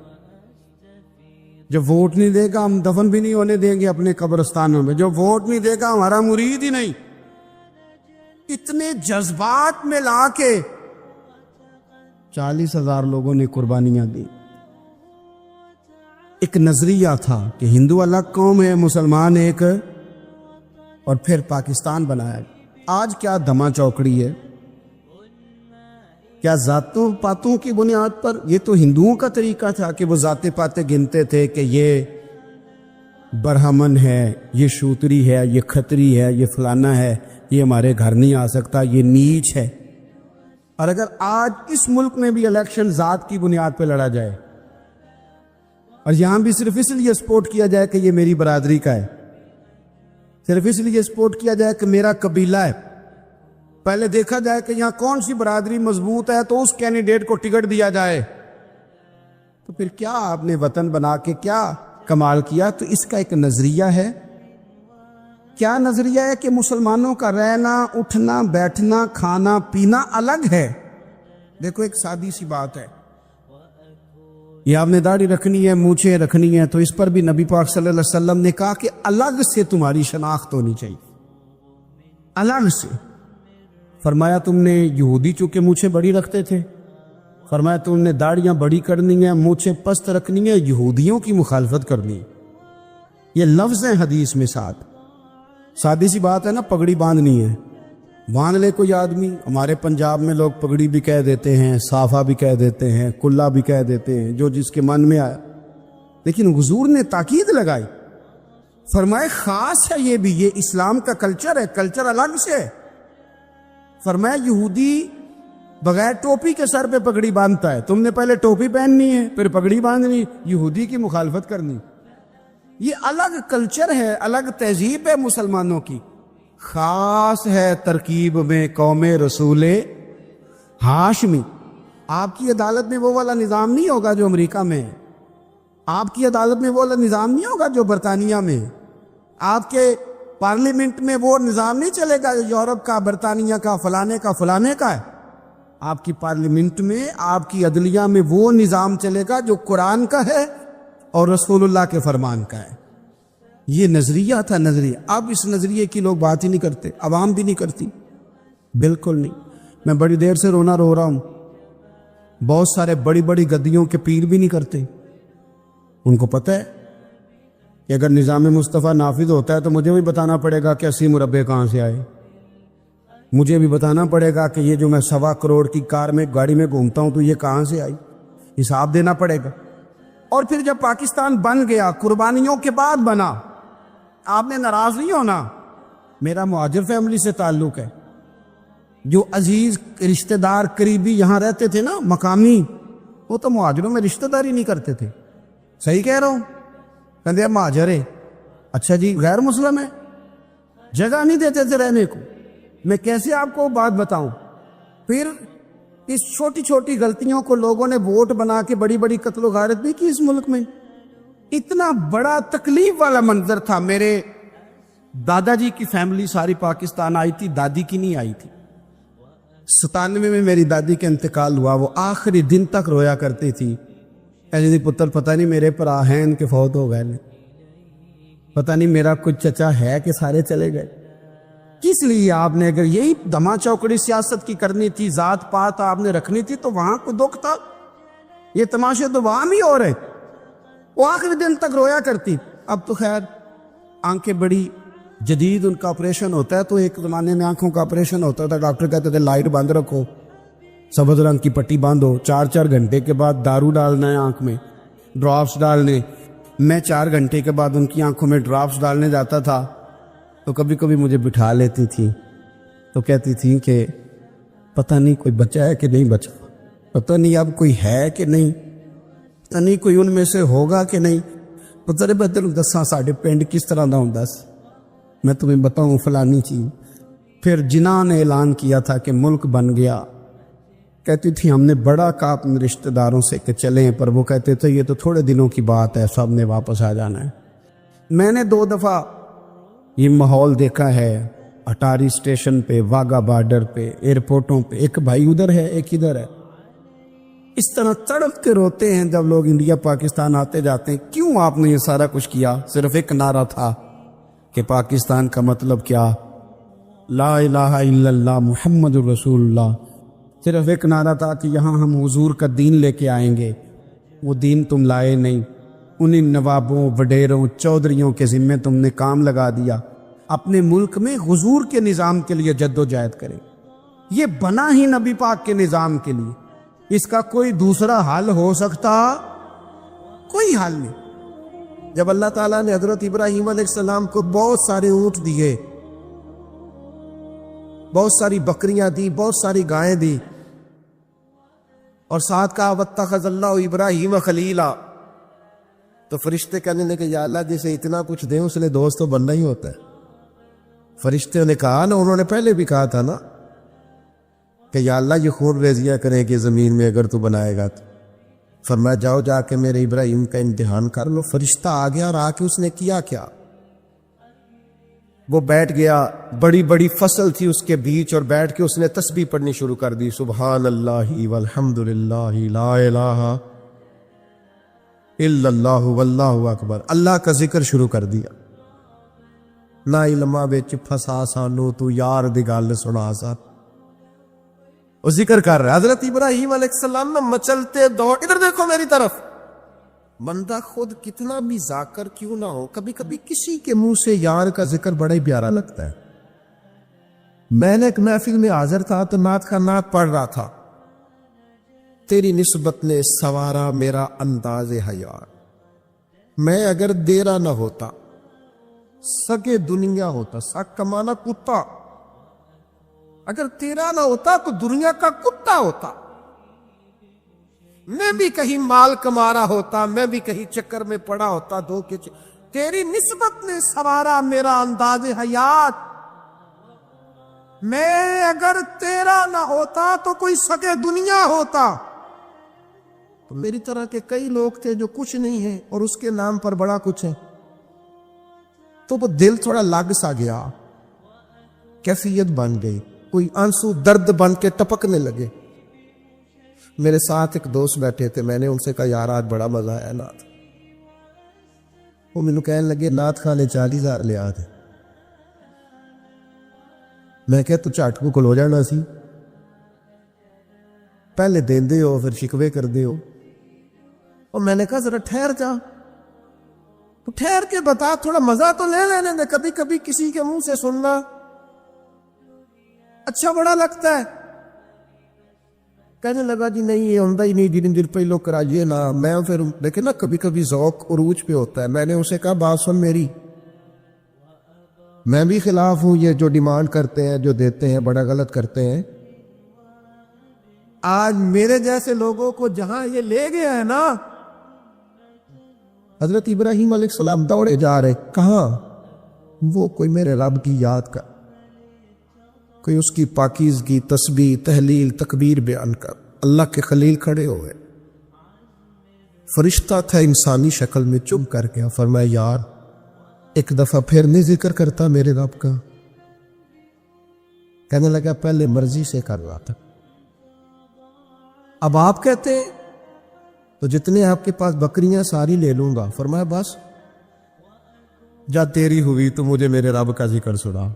جو ووٹ نہیں دے گا ہم دفن بھی نہیں ہونے دیں گے اپنے قبرستانوں میں، جو ووٹ نہیں دے گا ہمارا مرید ہی نہیں۔ اتنے جذبات میں لا کے 40,000 لوگوں نے قربانیاں دی۔ ایک نظریہ تھا کہ ہندو الگ قوم ہے، مسلمان ایک، اور پھر پاکستان بنایا۔ آج کیا دھما چوکڑی ہے، کیا ذاتوں پاتوں کی بنیاد پر؟ یہ تو ہندوؤں کا طریقہ تھا کہ وہ ذاتیں پاتیں گنتے تھے کہ یہ برہمن ہے، یہ شوتری ہے، یہ کھتری ہے، یہ فلانا ہے، یہ ہمارے گھر نہیں آ سکتا، یہ نیچ ہے۔ اور اگر آج اس ملک میں بھی الیکشن ذات کی بنیاد پہ لڑا جائے، اور یہاں بھی صرف اس لیے سپورٹ کیا جائے کہ یہ میری برادری کا ہے، صرف اس لیے سپورٹ کیا جائے کہ میرا قبیلہ ہے، پہلے دیکھا جائے کہ یہاں کون سی برادری مضبوط ہے تو اس کینڈیڈیٹ کو ٹکٹ دیا جائے، تو پھر کیا آپ نے وطن بنا کے کیا کمال کیا؟ تو اس کا ایک نظریہ ہے۔ کیا نظریہ ہے؟ کہ مسلمانوں کا رہنا، اٹھنا، بیٹھنا، کھانا پینا الگ ہے۔ دیکھو ایک سادی سی بات ہے، یہ آپ نے داڑھی رکھنی ہے، مونچھیں رکھنی ہے، تو اس پر بھی نبی پاک صلی اللہ علیہ وسلم نے کہا کہ الگ سے تمہاری شناخت ہونی چاہیے، الگ سے۔ فرمایا تم نے یہودی چونکہ مونچھیں بڑی رکھتے تھے، فرمایا تم نے داڑیاں بڑی کرنی ہیں، مونچھیں پست رکھنی ہیں، یہودیوں کی مخالفت کرنی ہے۔ یہ لفظ ہیں حدیث میں ساتھ۔ سادی سی بات ہے نا، پگڑی باندھنی ہے، باندھ لے کوئی آدمی۔ ہمارے پنجاب میں لوگ پگڑی بھی کہہ دیتے ہیں، صافہ بھی کہہ دیتے ہیں، کلا بھی کہہ دیتے ہیں، جو جس کے من میں آیا۔ لیکن حضور نے تاکید لگائی، فرمائے خاص ہے یہ بھی، یہ اسلام کا کلچر ہے، کلچر الگ سے ہے۔ فرمایا یہودی بغیر ٹوپی کے سر پہ پگڑی باندھتا ہے، تم نے پہلے ٹوپی پہننی ہے پھر پگڑی باندھنی، یہودی کی مخالفت کرنی۔ یہ الگ کلچر ہے، الگ تہذیب ہے مسلمانوں کی، خاص ہے ترکیب میں قوم رسول ہاشمی۔ آپ کی عدالت میں وہ والا نظام نہیں ہوگا جو امریکہ میں ہے، آپ کی عدالت میں وہ والا نظام نہیں ہوگا جو برطانیہ میں ہے، آپ کے پارلیمنٹ میں وہ نظام نہیں چلے گا جو یورپ کا، برطانیہ کا، فلانے کا ہے۔ آپ کی پارلیمنٹ میں، آپ کی عدلیہ میں وہ نظام چلے گا جو قرآن کا ہے اور رسول اللہ کے فرمان کا ہے۔ یہ نظریہ تھا، نظریہ۔ اب اس نظریے کی لوگ بات ہی نہیں کرتے، عوام بھی نہیں کرتی، بالکل نہیں۔ میں بڑی دیر سے رونا رو رہا ہوں، بہت سارے بڑی بڑی گدیوں کے پیر بھی نہیں کرتے۔ ان کو پتہ ہے کہ اگر نظام مصطفیٰ نافذ ہوتا ہے تو مجھے بھی بتانا پڑے گا کہ 80 مربع کہاں سے آئے، مجھے بھی بتانا پڑے گا کہ یہ جو میں 1.25 کروڑ کی کار میں، گاڑی میں گھومتا ہوں تو یہ کہاں سے آئی، حساب دینا پڑے گا۔ اور پھر جب پاکستان بن گیا، قربانیوں کے بعد بنا، آپ نے ناراض نہیں ہونا، میرا مہاجر فیملی سے تعلق ہے، جو عزیز رشتہ دار قریبی یہاں رہتے تھے نا، مقامی، وہ تو مہاجروں میں رشتہ داری نہیں کرتے تھے۔ صحیح کہہ رہا ہوں؟ کہتے ہیں مہاجر ہے، اچھا جی غیر مسلم ہے، جگہ نہیں دیتے تھے رہنے کو۔ میں کیسے آپ کو بات بتاؤں؟ پھر اس چھوٹی چھوٹی غلطیوں کو لوگوں نے ووٹ بنا کے بڑی بڑی قتل و غارت بھی کی اس ملک میں۔ اتنا بڑا تکلیف والا منظر تھا۔ میرے دادا جی کی فیملی ساری پاکستان آئی تھی، دادی کی نہیں آئی تھی۔ 97 میں میری دادی کا انتقال ہوا، وہ آخری دن تک رویا کرتی تھی، ایسے جی پتر پتہ نہیں میرے پرا ہیں ان کے فوت ہو گئے، پتہ نہیں میرا کچھ چچا ہے کہ سارے چلے گئے۔ کس لیے آپ نے، اگر یہی دھما چوکڑی سیاست کی کرنی تھی، ذات پات آپ نے رکھنی تھی، تو وہاں کوئی دکھ تھا؟ یہ تماشے تو وہاں بھی ہو رہے۔ وہ آخری دن تک رویا کرتی۔ اب تو خیر آنکھیں بڑی جدید ان کا آپریشن ہوتا ہے، تو ایک زمانے میں آنکھوں کا آپریشن ہوتا تھا، ڈاکٹر کہتے تھے لائٹ بند رکھو، سبز رنگ کی پٹی باندھو، 4 گھنٹے کے بعد دارو ڈالنا ہے آنکھ میں، ڈراپس ڈالنے۔ میں 4 گھنٹے کے بعد ان کی آنکھوں میں ڈراپس ڈالنے جاتا تھا تو کبھی کبھی مجھے بٹھا لیتی تھی، تو کہتی تھی کہ پتہ نہیں کوئی بچا ہے کہ نہیں بچا، پتہ نہیں اب کوئی ہے کہ نہیں، پتہ نہیں کوئی ان میں سے ہوگا کہ نہیں۔ پتہ بدل دساں ساڈے پنڈ کس طرح دا ہوندا سی، میں تمہیں بتاؤں فلانی چیز۔ پھر جناح نے اعلان کیا تھا کہ ملک بن گیا، کہتی تھی ہم نے بڑا کہا اپنے رشتہ داروں سے کہ چلیں، پر وہ کہتے تھے یہ تو تھوڑے دنوں کی بات ہے، سب نے واپس آ جانا ہے۔ میں نے 2 دفعہ یہ ماحول دیکھا ہے، اٹاری اسٹیشن پہ، واگا بارڈر پہ، ایئرپورٹوں پہ، ایک بھائی ادھر ہے ایک ادھر ہے، اس طرح تڑپ کے روتے ہیں جب لوگ انڈیا پاکستان آتے جاتے ہیں۔ کیوں آپ نے یہ سارا کچھ کیا؟ صرف ایک نعرہ تھا کہ پاکستان کا مطلب کیا، لا الہ الا اللہ محمد رسول اللہ۔ صرف ایک نعرہ تھا کہ یہاں ہم حضور کا دین لے کے آئیں گے، وہ دین تم لائے نہیں، انہیں نوابوں، وڈیروں، چودھریوں کے ذمے تم نے کام لگا دیا۔ اپنے ملک میں حضور کے نظام کے لیے جد و جہد کریں، یہ بنا ہی نبی پاک کے نظام کے لیے، اس کا کوئی دوسرا حل ہو سکتا؟ کوئی حل نہیں۔ جب اللہ تعالیٰ نے حضرت ابراہیم علیہ السلام کو بہت سارے اونٹ دیے، بہت ساری بکریاں دی، بہت ساری گائیں دی، اور ساتھ کہا واتخذ اللہ ابراہیم خلیلا، تو فرشتے کہنے لگے یا اللہ جسے اتنا کچھ دیں اس لیے دوست تو بننا ہی ہوتا ہے۔ فرشتے نے کہا نا، انہوں نے پہلے بھی کہا تھا نا کہ یا اللہ یہ خون ریزیاں کریں کہ زمین میں اگر تو بنائے گا تو۔ فرمایا جاؤ جا کے میرے ابراہیم کا امتحان کر لو۔ فرشتہ آ گیا اور آ کے اس نے کیا کیا، وہ بیٹھ گیا، بڑی بڑی فصل تھی اس کے بیچ، اور بیٹھ کے اس نے تسبیح پڑھنی شروع کر دی، سبحان اللہ والحمد للہ لا الہ الا اللہ واللہ اکبر، اللہ کا ذکر شروع کر دیا۔ نا علمہ وچ پھسا سانو تو یار دی گل سنا سا، وہ ذکر کر رہا ہے حضرت ابراہیم علیہ السلام نا مچلتے دوڑ، ادھر دیکھو میری طرف. بندہ خود کتنا بھی ذاکر کیوں نہ ہو، کبھی کبھی کسی کے منہ سے یار کا ذکر بڑا ہی پیارا لگتا ہے. میں نے ایک محفل میں حاضر تھا تو نعت کا نعت پڑھ رہا تھا، تیری نسبت نے سوارا میرا انداز حیات، میں اگر دیرا نہ ہوتا سگے دنیا ہوتا. سگ کا معنی کتا، اگر تیرا نہ ہوتا تو دنیا کا کتا ہوتا. میں بھی کہیں مال کما رہا ہوتا، میں بھی کہیں چکر میں پڑا ہوتا تیری نسبت نے سوارا میرا انداز حیات. میں اگر تیرا نہ ہوتا تو کوئی سگے دنیا ہوتا. تو میری طرح کے کئی لوگ تھے جو کچھ نہیں ہیں اور اس کے نام پر بڑا کچھ ہے. تو وہ دل تھوڑا لگ سا گیا، کیفیت بن گئی، کوئی آنسو درد بن کے ٹپکنے لگے. میرے ساتھ ایک دوست بیٹھے تھے، میں نے ان سے کہا یار آج بڑا مزہ آیا نعت. وہ مینوں کہنے لگے نعت خانے 40,000 لے آتے. میں کہ تو جھٹ کو کھلو جانا سی، پہلے دیندے ہو پھر شکوے کر دے ہو. اور میں نے کہا ذرا ٹھہر جا، تو ٹھہر کے بتا، تھوڑا مزہ تو لے لینے دے. کبھی کبھی کسی کے منہ سے سننا اچھا بڑا لگتا ہے. کہنے لگا جی نہیں یہ ہوندہ ہی نہیں، دن دن پہلو کرائیے نا. میں پھر دیکھیں نا کبھی کبھی ذوق عروج پہ ہوتا ہے. میں نے اسے کہا بات سن میری، میں بھی خلاف ہوں یہ جو ڈیمانڈ کرتے ہیں، جو دیتے ہیں، بڑا غلط کرتے ہیں. آج میرے جیسے لوگوں کو جہاں یہ لے گیا ہے نا، حضرت ابراہیم علیہ السلام دوڑے جا رہے کہاں؟ وہ کوئی میرے رب کی یاد کا، کوئی اس کی پاکیزگی، تسبیح، تحلیل، تکبیر بیان کر. اللہ کے خلیل کھڑے ہوئے، فرشتہ تھا انسانی شکل میں، چپ کر گیا. فرمایا یار ایک دفعہ پھر نہیں ذکر کرتا میرے رب کا. کہنے لگا پہلے مرضی سے کر رہا تھا، اب آپ کہتے ہیں تو جتنے آپ کے پاس بکریاں ساری لے لوں گا. فرمایا بس جب تیری ہوئی تو مجھے میرے رب کا ذکر سنا.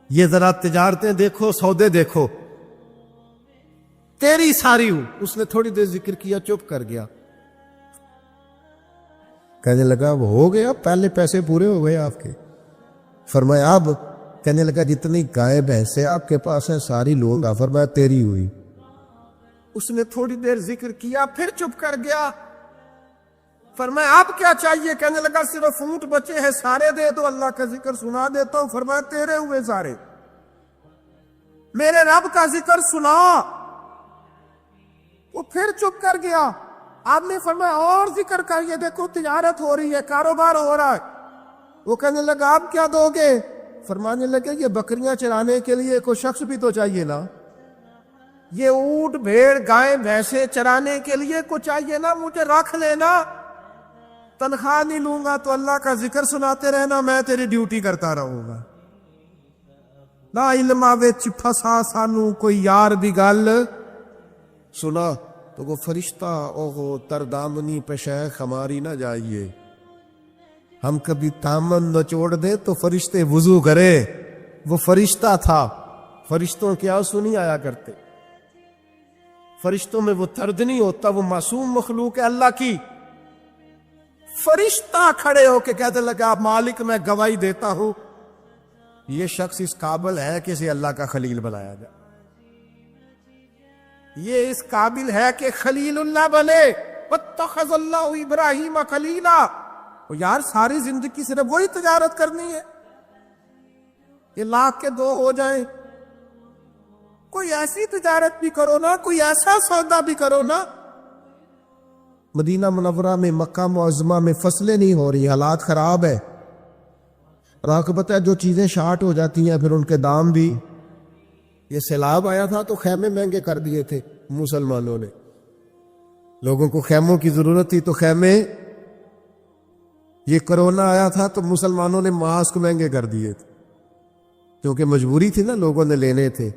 یہ ذرا تجارتیں دیکھو، سودے دیکھو، تیری ساری ہوں. اس نے تھوڑی دیر ذکر کیا، چپ کر گیا. کہنے لگا وہ ہو گیا، پہلے پیسے پورے ہو گئے آپ کے. فرمایا اب؟ کہنے لگا جتنی گائے بھینسیں آپ کے پاس ہیں ساری لوں گا. فرمایا تیری ہوئی. اس نے تھوڑی دیر ذکر کیا، پھر چپ کر گیا. فرمایا اب کیا چاہیے؟ کہنے لگا صرف اونٹ بچے ہیں، سارے دے دو، اللہ کا ذکر سنا دیتا ہوں. فرمایا تیرے ہوئے سارے، میرے رب کا ذکر سنا. وہ پھر چپ کر گیا. آپ نے فرمایا اور ذکر کر، یہ دیکھو تجارت ہو رہی ہے، کاروبار ہو رہا ہے. وہ کہنے لگا آپ کیا دو گے؟ فرمانے لگے یہ بکریاں چرانے کے لیے کوئی شخص بھی تو چاہیے نا، یہ اونٹ بھیڑ گائے بھینسیں چرانے کے لیے کو چاہیے نا، مجھے رکھ لینا، تنخواہ نہیں لوں گا تو اللہ کا ذکر سناتے رہنا، میں تیری ڈیوٹی کرتا رہوں گا. نا علم وچ پھسا سانو کوئی یار دی گل سنا. تو وہ فرشتہ اوہو تردامنی پہ شیخ ہماری نہ جائیے، ہم کبھی دامن نچوڑ دے تو فرشتے وضو کرے. وہ فرشتہ تھا، فرشتوں کیا سنی آیا کرتے، فرشتوں میں وہ درد نہیں ہوتا، وہ معصوم مخلوق ہے اللہ کی. فرشتہ کھڑے ہو کے کہتے لگا مالک میں گواہی دیتا ہوں یہ شخص اس قابل ہے کہ اسے اللہ کا خلیل بنایا جائے، یہ اس قابل ہے کہ خلیل اللہ بنے. واتخذ اللہ ابراہیم خلیلا. یار ساری زندگی صرف وہی تجارت کرنی ہے، یہ لاکھ کے 2 ہو جائیں، کوئی ایسی تجارت بھی کرو نا، کوئی ایسا سودا بھی کرو نا. مدینہ منورہ میں، مکہ معظمہ میں فصلیں نہیں ہو رہی، حالات خراب ہے. اور آپ کو پتہ ہے جو چیزیں شارٹ ہو جاتی ہیں پھر ان کے دام بھی. یہ سیلاب آیا تھا تو خیمے مہنگے کر دیے تھے مسلمانوں نے، لوگوں کو خیموں کی ضرورت تھی تو خیمے. یہ کرونا آیا تھا تو مسلمانوں نے ماسک مہنگے کر دیے تھے، کیونکہ مجبوری تھی نا، لوگوں نے لینے تھے.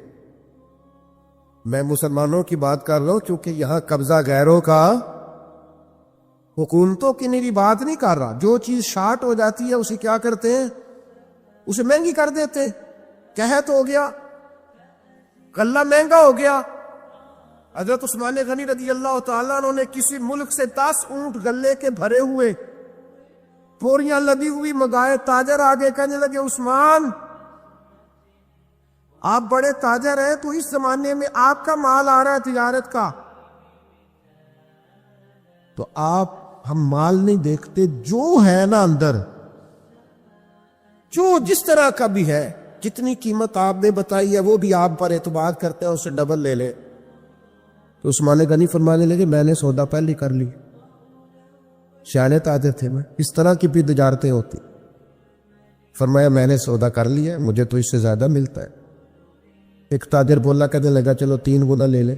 میں مسلمانوں کی بات کر رہا ہوں چونکہ یہاں قبضہ غیروں کا، حکومتوں کی میری بات نہیں کر رہا. جو چیز شارٹ ہو جاتی ہے اسے کیا کرتے ہیں؟ اسے مہنگی کر دیتے. قحط ہو گیا، غلہ مہنگا ہو گیا. حضرت عثمان غنی رضی اللہ تعالیٰ عنہ نے کسی ملک سے 10 اونٹ غلے کے بھرے ہوئے بوریاں لدی ہوئی منگائے. تاجر آگے کہنے لگے عثمان آپ بڑے تاجر ہیں تو اس زمانے میں آپ کا مال آ رہا ہے تجارت کا, تو آپ ہم مال نہیں دیکھتے, جو ہے نا اندر, جو جس طرح کا بھی ہے, جتنی قیمت آپ نے بتائی ہے وہ بھی آپ پر اعتبار کرتے ہیں, اسے ڈبل لے لے. تو عثمان غنی فرمانے لگے میں نے سودا پہلے کر لی, شانے تاجر تھے میں, اس طرح کی بھی تجارتیں ہوتی. فرمایا میں نے سودا کر لیا ہے, مجھے تو اس سے زیادہ ملتا ہے. ایک تاجر بولا, کہنے لگا چلو 3 گنا لے لے.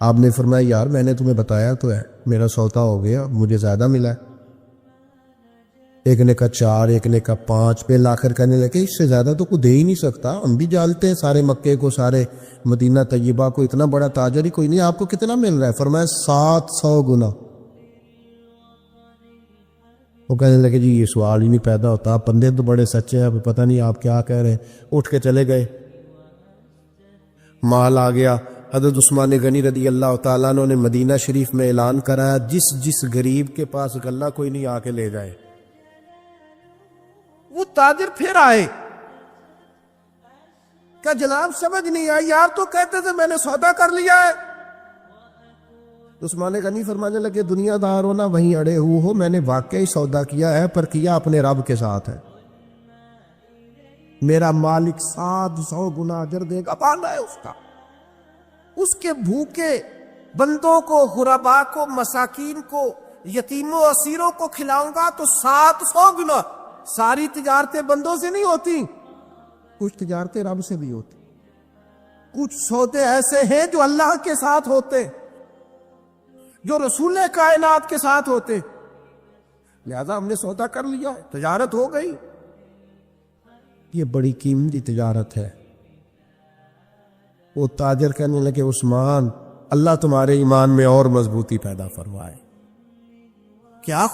آپ نے فرمایا یار میں نے تمہیں بتایا تو ہے, میرا سودا ہو گیا, مجھے زیادہ ملا ہے. ایک نے کہا 4, ایک نے کہا 5 پہ لا کر کہنے لگے اس سے زیادہ تو کوئی دے ہی نہیں سکتا, ہم بھی جانتے ہیں سارے مکے کو, سارے مدینہ طیبہ کو, اتنا بڑا تاجر ہی کوئی نہیں, آپ کو کتنا مل رہا ہے؟ فرمایا 700 گنا. وہ کہنے لگے جی یہ سوال ہی نہیں پیدا ہوتا, آپ بندے تو بڑے سچے ہیں, اب پتہ نہیں آپ کیا کہہ رہے ہیں. اٹھ کے چلے گئے, مال آ گیا. حضرت عثمان غنی رضی اللہ تعالیٰ عنہ نے مدینہ شریف میں اعلان کرایا جس غریب کے پاس غلہ کوئی نہیں آ کے لے جائے. وہ تاجر پھر آئے, کہ جناب سمجھ نہیں آئی, یار تو کہتے تھے میں نے سودا کر لیا ہے. عثمان غنی فرمانے لگے دنیا دار ہو نا وہیں اڑے ہو, میں نے واقعی سودا کیا ہے, پر کیا اپنے رب کے ساتھ ہے. میرا مالک 700 گنا اجر دے گا, پانا ہے اس کا. اس کے بھوکے بندوں کو, غربا کو, مساکین کو, یتیموں اسیروں کو کھلاؤں گا تو 700 گنا. ساری تجارتیں بندوں سے نہیں ہوتی, کچھ تجارتیں رب سے بھی ہوتی. کچھ سودے ایسے ہیں جو اللہ کے ساتھ ہوتے, جو رسول کائنات کے ساتھ ہوتے. لہذا ہم نے سودا کر لیا, تجارت ہو گئی. یہ بڑی قیمتی تجارت ہے. وہ تاجر کہنے لگے عثمان اللہ تمہارے ایمان میں اور مضبوطی پیدا فرمائے. کیا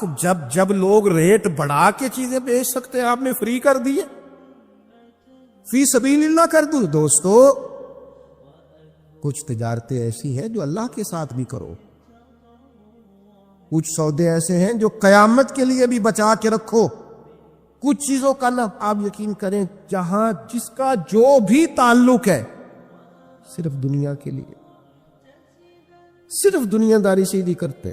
جب لوگ ریٹ بڑھا کے چیزیں بیچ سکتے ہیں, آپ نے فری کر دیے, فی سبیل اللہ کر دوں. دوستو کچھ تجارتیں ایسی ہیں جو اللہ کے ساتھ بھی کرو, کچھ سودے ایسے ہیں جو قیامت کے لیے بھی بچا کے رکھو. کچھ چیزوں کا نا آپ یقین کریں جہاں جس کا جو بھی تعلق ہے صرف دنیا کے لیے, صرف دنیا داری سے ہی کرتے.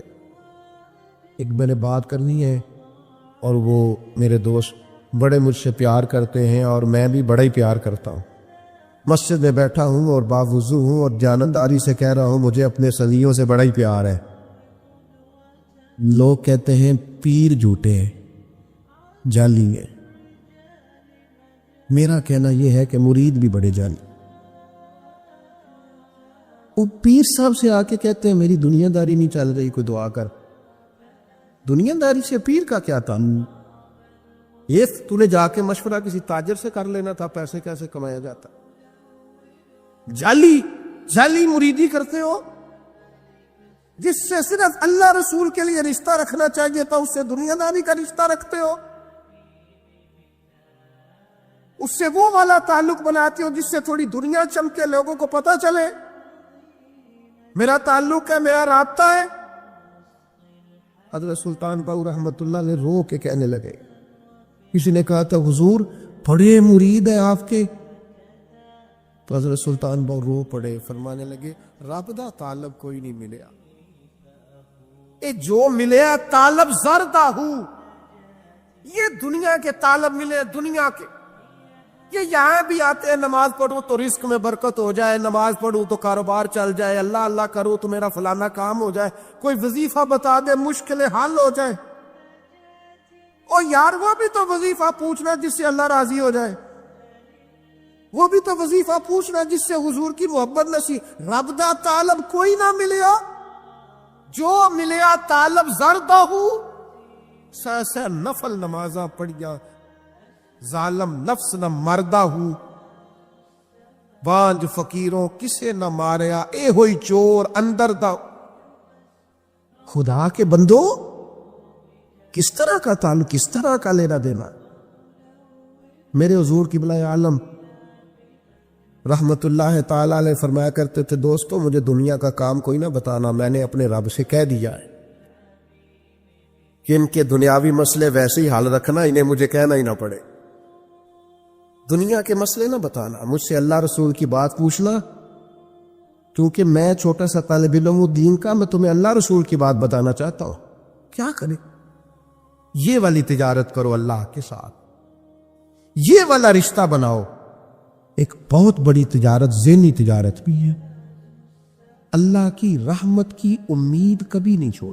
ایک میں نے بات کرنی ہے, اور وہ میرے دوست بڑے مجھ سے پیار کرتے ہیں اور میں بھی بڑا ہی پیار کرتا ہوں. مسجد میں بیٹھا ہوں اور باوضو ہوں اور جانبداری سے کہہ رہا ہوں مجھے اپنے صدیوں سے بڑا ہی پیار ہے. لوگ کہتے ہیں پیر جھوٹے ہیں, جعلی ہیں. میرا کہنا یہ ہے کہ مرید بھی بڑے جعلی. وہ پیر صاحب سے آ کے کہتے ہیں میری دنیا داری نہیں چل رہی, کوئی دعا کر. دنیا داری سے پیر کا کیا تعلق؟ یہ تو نے جا کے مشورہ کسی تاجر سے کر لینا تھا, پیسے کیسے کمایا جاتا. جعلی مریدی کرتے ہو, جس سے صرف اللہ رسول کے لیے رشتہ رکھنا چاہیے تھا اس سے دنیا داری کا رشتہ رکھتے ہو. اس سے وہ والا تعلق بناتے ہو جس سے تھوڑی دنیا چمکے, لوگوں کو پتہ چلے میرا تعلق ہے, میرا رابطہ ہے. حضرت سلطان باؤ رحمت اللہ نے رو کے کہنے لگے, کسی نے کہا تھا حضور بڑے مرید ہیں آپ کے, تو حضرت سلطان باؤ رو پڑے, فرمانے لگے رب دا طالب کوئی نہیں ملیا, اے جو ملیا طالب زردہ ہوں. یہ دنیا کے طالب ملے, دنیا کے. یہ یہاں بھی آتے ہیں نماز پڑھوں تو رزق میں برکت ہو جائے, نماز پڑھوں تو کاروبار چل جائے, اللہ اللہ کروں تو میرا فلانا کام ہو جائے, کوئی وظیفہ بتا دے مشکلیں حل ہو جائے. اور یار وہ بھی تو وظیفہ پوچھنا جس سے اللہ راضی ہو جائے, وہ بھی تو وظیفہ پوچھنا جس سے حضور کی محبت نصیب. رب دا طالب کوئی نہ ملیا, جو ملیا طالب زردہ ہوں. سہ نفل نمازاں پڑھیا, ظالم نفس نہ مردہ ہوں. بانج فقیروں کسے نہ ماریا, اے ہوئی چور اندر دا. خدا کے بندو کس طرح کا تعلق, کس طرح کا لینا دینا. میرے حضور قبلہ عالم رحمت اللہ تعالیٰ علیہ فرمایا کرتے تھے، دوستو مجھے دنیا کا کام کوئی نہ بتانا، میں نے اپنے رب سے کہہ دیا ہے کہ ان کے دنیاوی مسئلے ویسے ہی حال رکھنا، انہیں مجھے کہنا ہی نہ پڑے، دنیا کے مسئلے نہ بتانا، مجھ سے اللہ رسول کی بات پوچھنا، کیونکہ میں چھوٹا سا طالب علم ہوں دین کا، میں تمہیں اللہ رسول کی بات بتانا چاہتا ہوں۔ کیا کرے؟ یہ والی تجارت کرو اللہ کے ساتھ، یہ والا رشتہ بناؤ۔ ایک بہت بڑی تجارت ذہنی تجارت بھی ہے، اللہ کی رحمت کی امید کبھی نہیں چھوڑ،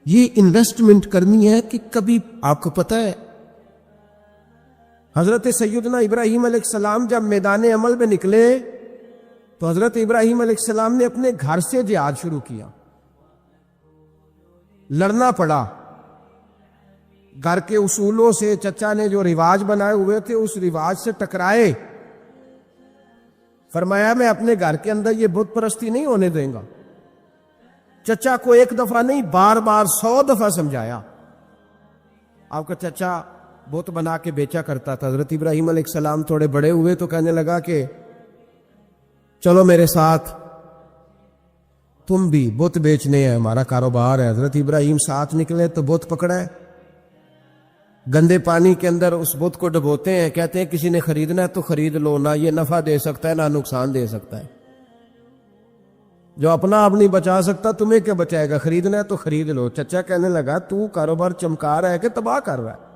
یہ انویسٹمنٹ کرنی ہے کہ کبھی، آپ کو پتہ ہے حضرت سیدنا ابراہیم علیہ السلام جب میدان عمل میں نکلے تو حضرت ابراہیم علیہ السلام نے اپنے گھر سے جہاد شروع کیا، لڑنا پڑا، گھر کے اصولوں سے، چچا نے جو رواج بنائے ہوئے تھے اس رواج سے ٹکرائے، فرمایا میں اپنے گھر کے اندر یہ بت پرستی نہیں ہونے دیں گا۔ چچا کو ایک دفعہ نہیں بار بار 100 دفعہ سمجھایا۔ آپ کا چچا بت بنا کے بیچا کرتا تھا، حضرت ابراہیم علیہ السلام تھوڑے بڑے ہوئے تو کہنے لگا کہ چلو میرے ساتھ، تم بھی بت بیچنے ہیں، ہمارا کاروبار ہے۔ حضرت ابراہیم ساتھ نکلے تو بت پکڑا ہے، گندے پانی کے اندر اس بت کو ڈبوتے ہیں، کہتے ہیں کسی نے خریدنا ہے تو خرید لو، نہ یہ نفع دے سکتا ہے نہ نقصان دے سکتا ہے، جو اپنا آپ نہیں بچا سکتا تمہیں کیا بچائے گا، خریدنا ہے تو خرید لو۔ چچا کہنے لگا تو کاروبار چمکا رہا ہے کہ تباہ کر رہا ہے؟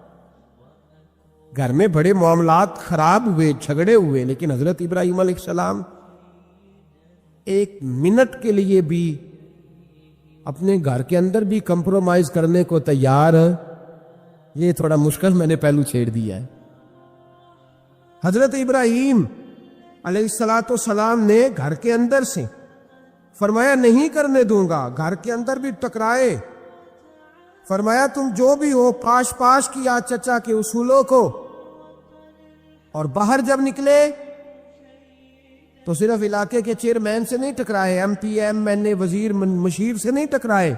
گھر میں بڑے معاملات خراب ہوئے، جھگڑے ہوئے، لیکن حضرت ابراہیم علیہ السلام ایک منٹ کے لیے بھی اپنے گھر کے اندر بھی کمپرومائز کرنے کو تیار۔ یہ تھوڑا مشکل میں نے پہلو چھیڑ دیا ہے۔ حضرت ابراہیم علیہ السلام نے گھر کے اندر سے فرمایا نہیں کرنے دوں گا، گھر کے اندر بھی ٹکرائے، فرمایا تم جو بھی ہو، پاش پاش کیا چچا کے اصولوں کو، اور باہر جب نکلے تو صرف علاقے کے چیئرمین سے نہیں ٹکرائے، ایم پی ایم این اے وزیر مشیر سے نہیں ٹکرائے،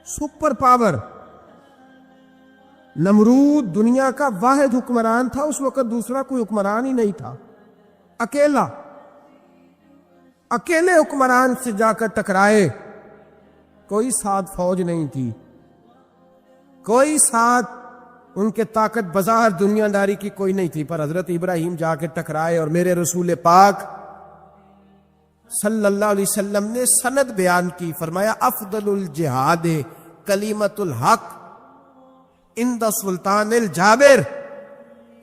سپر پاور نمرود دنیا کا واحد حکمران تھا اس وقت، دوسرا کوئی حکمران ہی نہیں تھا، اکیلے حکمران سے جا کر ٹکرائے، کوئی ساتھ فوج نہیں تھی، کوئی ساتھ ان کے طاقت بظاہر دنیا داری کی کوئی نہیں تھی، پر حضرت ابراہیم جا کے ٹکرائے، اور میرے رسول پاک صلی اللہ علیہ وسلم نے سند بیان کی، فرمایا افضل الجہاد کلمۃ الحق عند سلطان الجابر،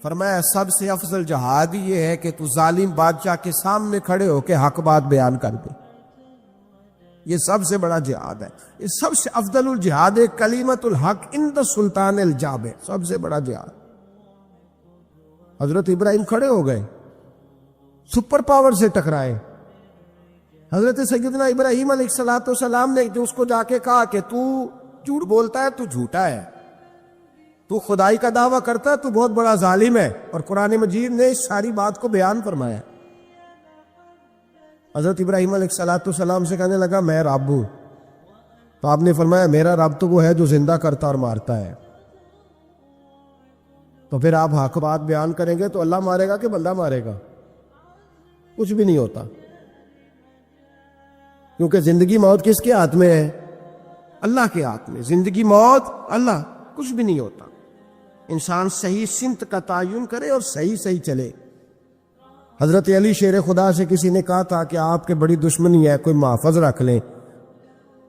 فرمایا سب سے افضل جہاد یہ ہے کہ تو ظالم بادشاہ کے سامنے کھڑے ہو کے حق بات بیان کر دے، یہ سب سے بڑا جہاد ہے، یہ سب سے افضل الجہاد کلمۃ الحق عند سلطان الجابر، سب سے بڑا جہاد۔ حضرت ابراہیم کھڑے ہو گئے، سپر پاور سے ٹکرائے۔ حضرت سیدنا ابراہیم علیہ السلام نے جو اس کو جا کے کہا کہ تو جھوٹ بولتا ہے، تو جھوٹا ہے، تو خدائی کا دعویٰ کرتا ہے، تو بہت بڑا ظالم ہے، اور قرآن مجید نے اس ساری بات کو بیان فرمایا۔ حضرت ابراہیم علیہ السلام سے کہنے لگا میں رب ہوں، تو آپ نے فرمایا میرا رب تو وہ ہے جو زندہ کرتا اور مارتا ہے، تو پھر آپ حق بات بیان کریں گے تو اللہ مارے گا کہ بندہ مارے گا؟ کچھ بھی نہیں ہوتا، کیونکہ زندگی موت کس کے ہاتھ میں ہے؟ اللہ کے ہاتھ میں، زندگی موت اللہ، کچھ بھی نہیں ہوتا۔ انسان صحیح سمت کا تعین کرے اور صحیح چلے۔ حضرت علی شیر خدا سے کسی نے کہا تھا کہ آپ کے بڑی دشمنی ہے، کوئی محافظ رکھ لیں،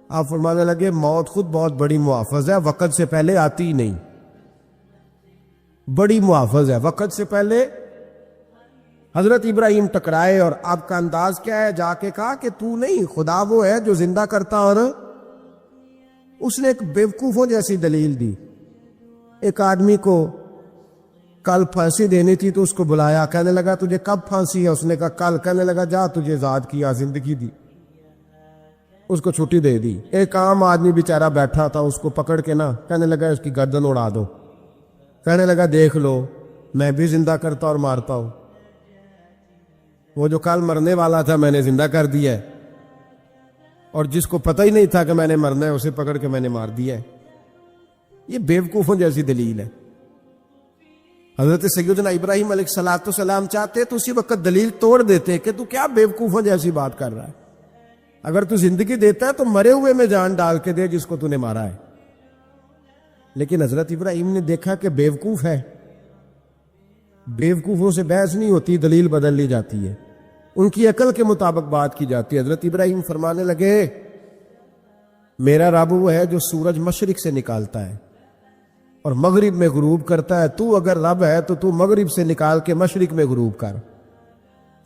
آپ فرمانے لگے موت خود بہت بڑی محافظ ہے، وقت سے پہلے آتی ہی نہیں، بڑی محافظ ہے، وقت سے پہلے۔ حضرت ابراہیم ٹکرائے، اور آپ کا انداز کیا ہے؟ جا کے کہا کہ تو نہیں، خدا وہ ہے جو زندہ کرتا، اور اس نے ایک بیوقوفوں جیسی دلیل دی۔ ایک آدمی کو کل پھانسی دینی تھی تو اس کو بلایا، کہنے لگا تجھے کب پھانسی ہے؟ اس نے کہا کل، کہنے لگا جا تجھے آزاد کیا، زندگی دی، اس کو چھٹی دے دی۔ ایک عام آدمی بیچارہ بیٹھا تھا، اس کو پکڑ کے نا کہنے لگا اس کی گردن اڑا دو، کہنے لگا دیکھ لو میں بھی زندہ کرتا اور مارتا ہوں، وہ جو کل مرنے والا تھا میں نے زندہ کر دیا ہے، اور جس کو پتہ ہی نہیں تھا کہ میں نے مرنا ہے اسے پکڑ کے میں نے مار دیا ہے۔ یہ بیوقوفوں جیسی دلیل ہے۔ حضرت سیدنا ابراہیم علیہ السلام چاہتے تو اسی وقت دلیل توڑ دیتے کہ تو کیا بیوقوفوں جیسی بات کر رہا ہے، اگر تو زندگی دیتا ہے تو مرے ہوئے میں جان ڈال کے دے جس کو تو نے مارا ہے۔ لیکن حضرت ابراہیم نے دیکھا کہ بیوقوف ہے، بیوقوفوں سے بحث نہیں ہوتی، دلیل بدل لی جاتی ہے، ان کی عقل کے مطابق بات کی جاتی ہے۔ حضرت ابراہیم فرمانے لگے میرا رب وہ ہے جو سورج مشرق سے نکالتا ہے اور مغرب میں غروب کرتا ہے، تو اگر رب ہے تو مغرب سے نکال کے مشرق میں غروب کر۔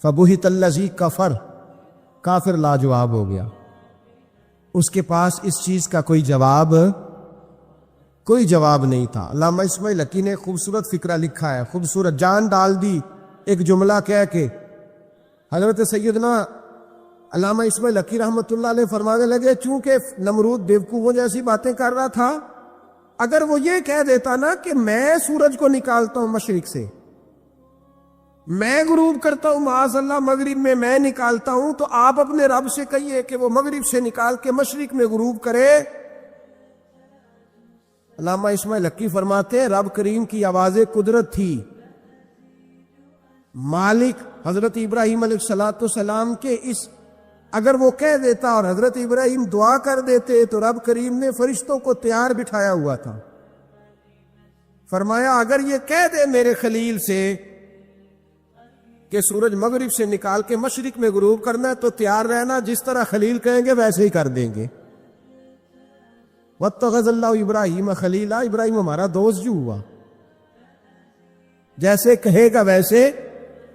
فبہت الذی کفر، کافر لاجواب ہو گیا، اس کے پاس اس چیز کا کوئی جواب نہیں تھا۔ علامہ اسماعیل حقی نے خوبصورت فقرہ لکھا ہے، خوبصورت جان ڈال دی ایک جملہ کہہ کے۔ حضرت سیدنا علامہ اسماعیل حقی رحمۃ اللہ علیہ فرمانے لگے چونکہ نمرود بیوقوفوں جیسی باتیں کر رہا تھا، اگر وہ یہ کہہ دیتا نا کہ میں سورج کو نکالتا ہوں مشرق سے، میں غروب کرتا ہوں معاذ اللہ مغرب میں نکالتا ہوں، تو آپ اپنے رب سے کہیے کہ وہ مغرب سے نکال کے مشرق میں غروب کرے۔ علامہ اسماعیل حقی فرماتے ہیں رب کریم کی آواز قدرت تھی، مالک حضرت ابراہیم علیہ السلام کے اس اگر وہ کہہ دیتا اور حضرت ابراہیم دعا کر دیتے تو رب کریم نے فرشتوں کو تیار بٹھایا ہوا تھا، فرمایا اگر یہ کہہ دے میرے خلیل سے کہ سورج مغرب سے نکال کے مشرق میں غروب کرنا ہے تو تیار رہنا، جس طرح خلیل کہیں گے ویسے ہی کر دیں گے۔ وَاتَّخَذَ اللَّهُ ابراہیم خلیلا، ابراہیم ہمارا دوست جو ہوا، جیسے کہے گا ویسے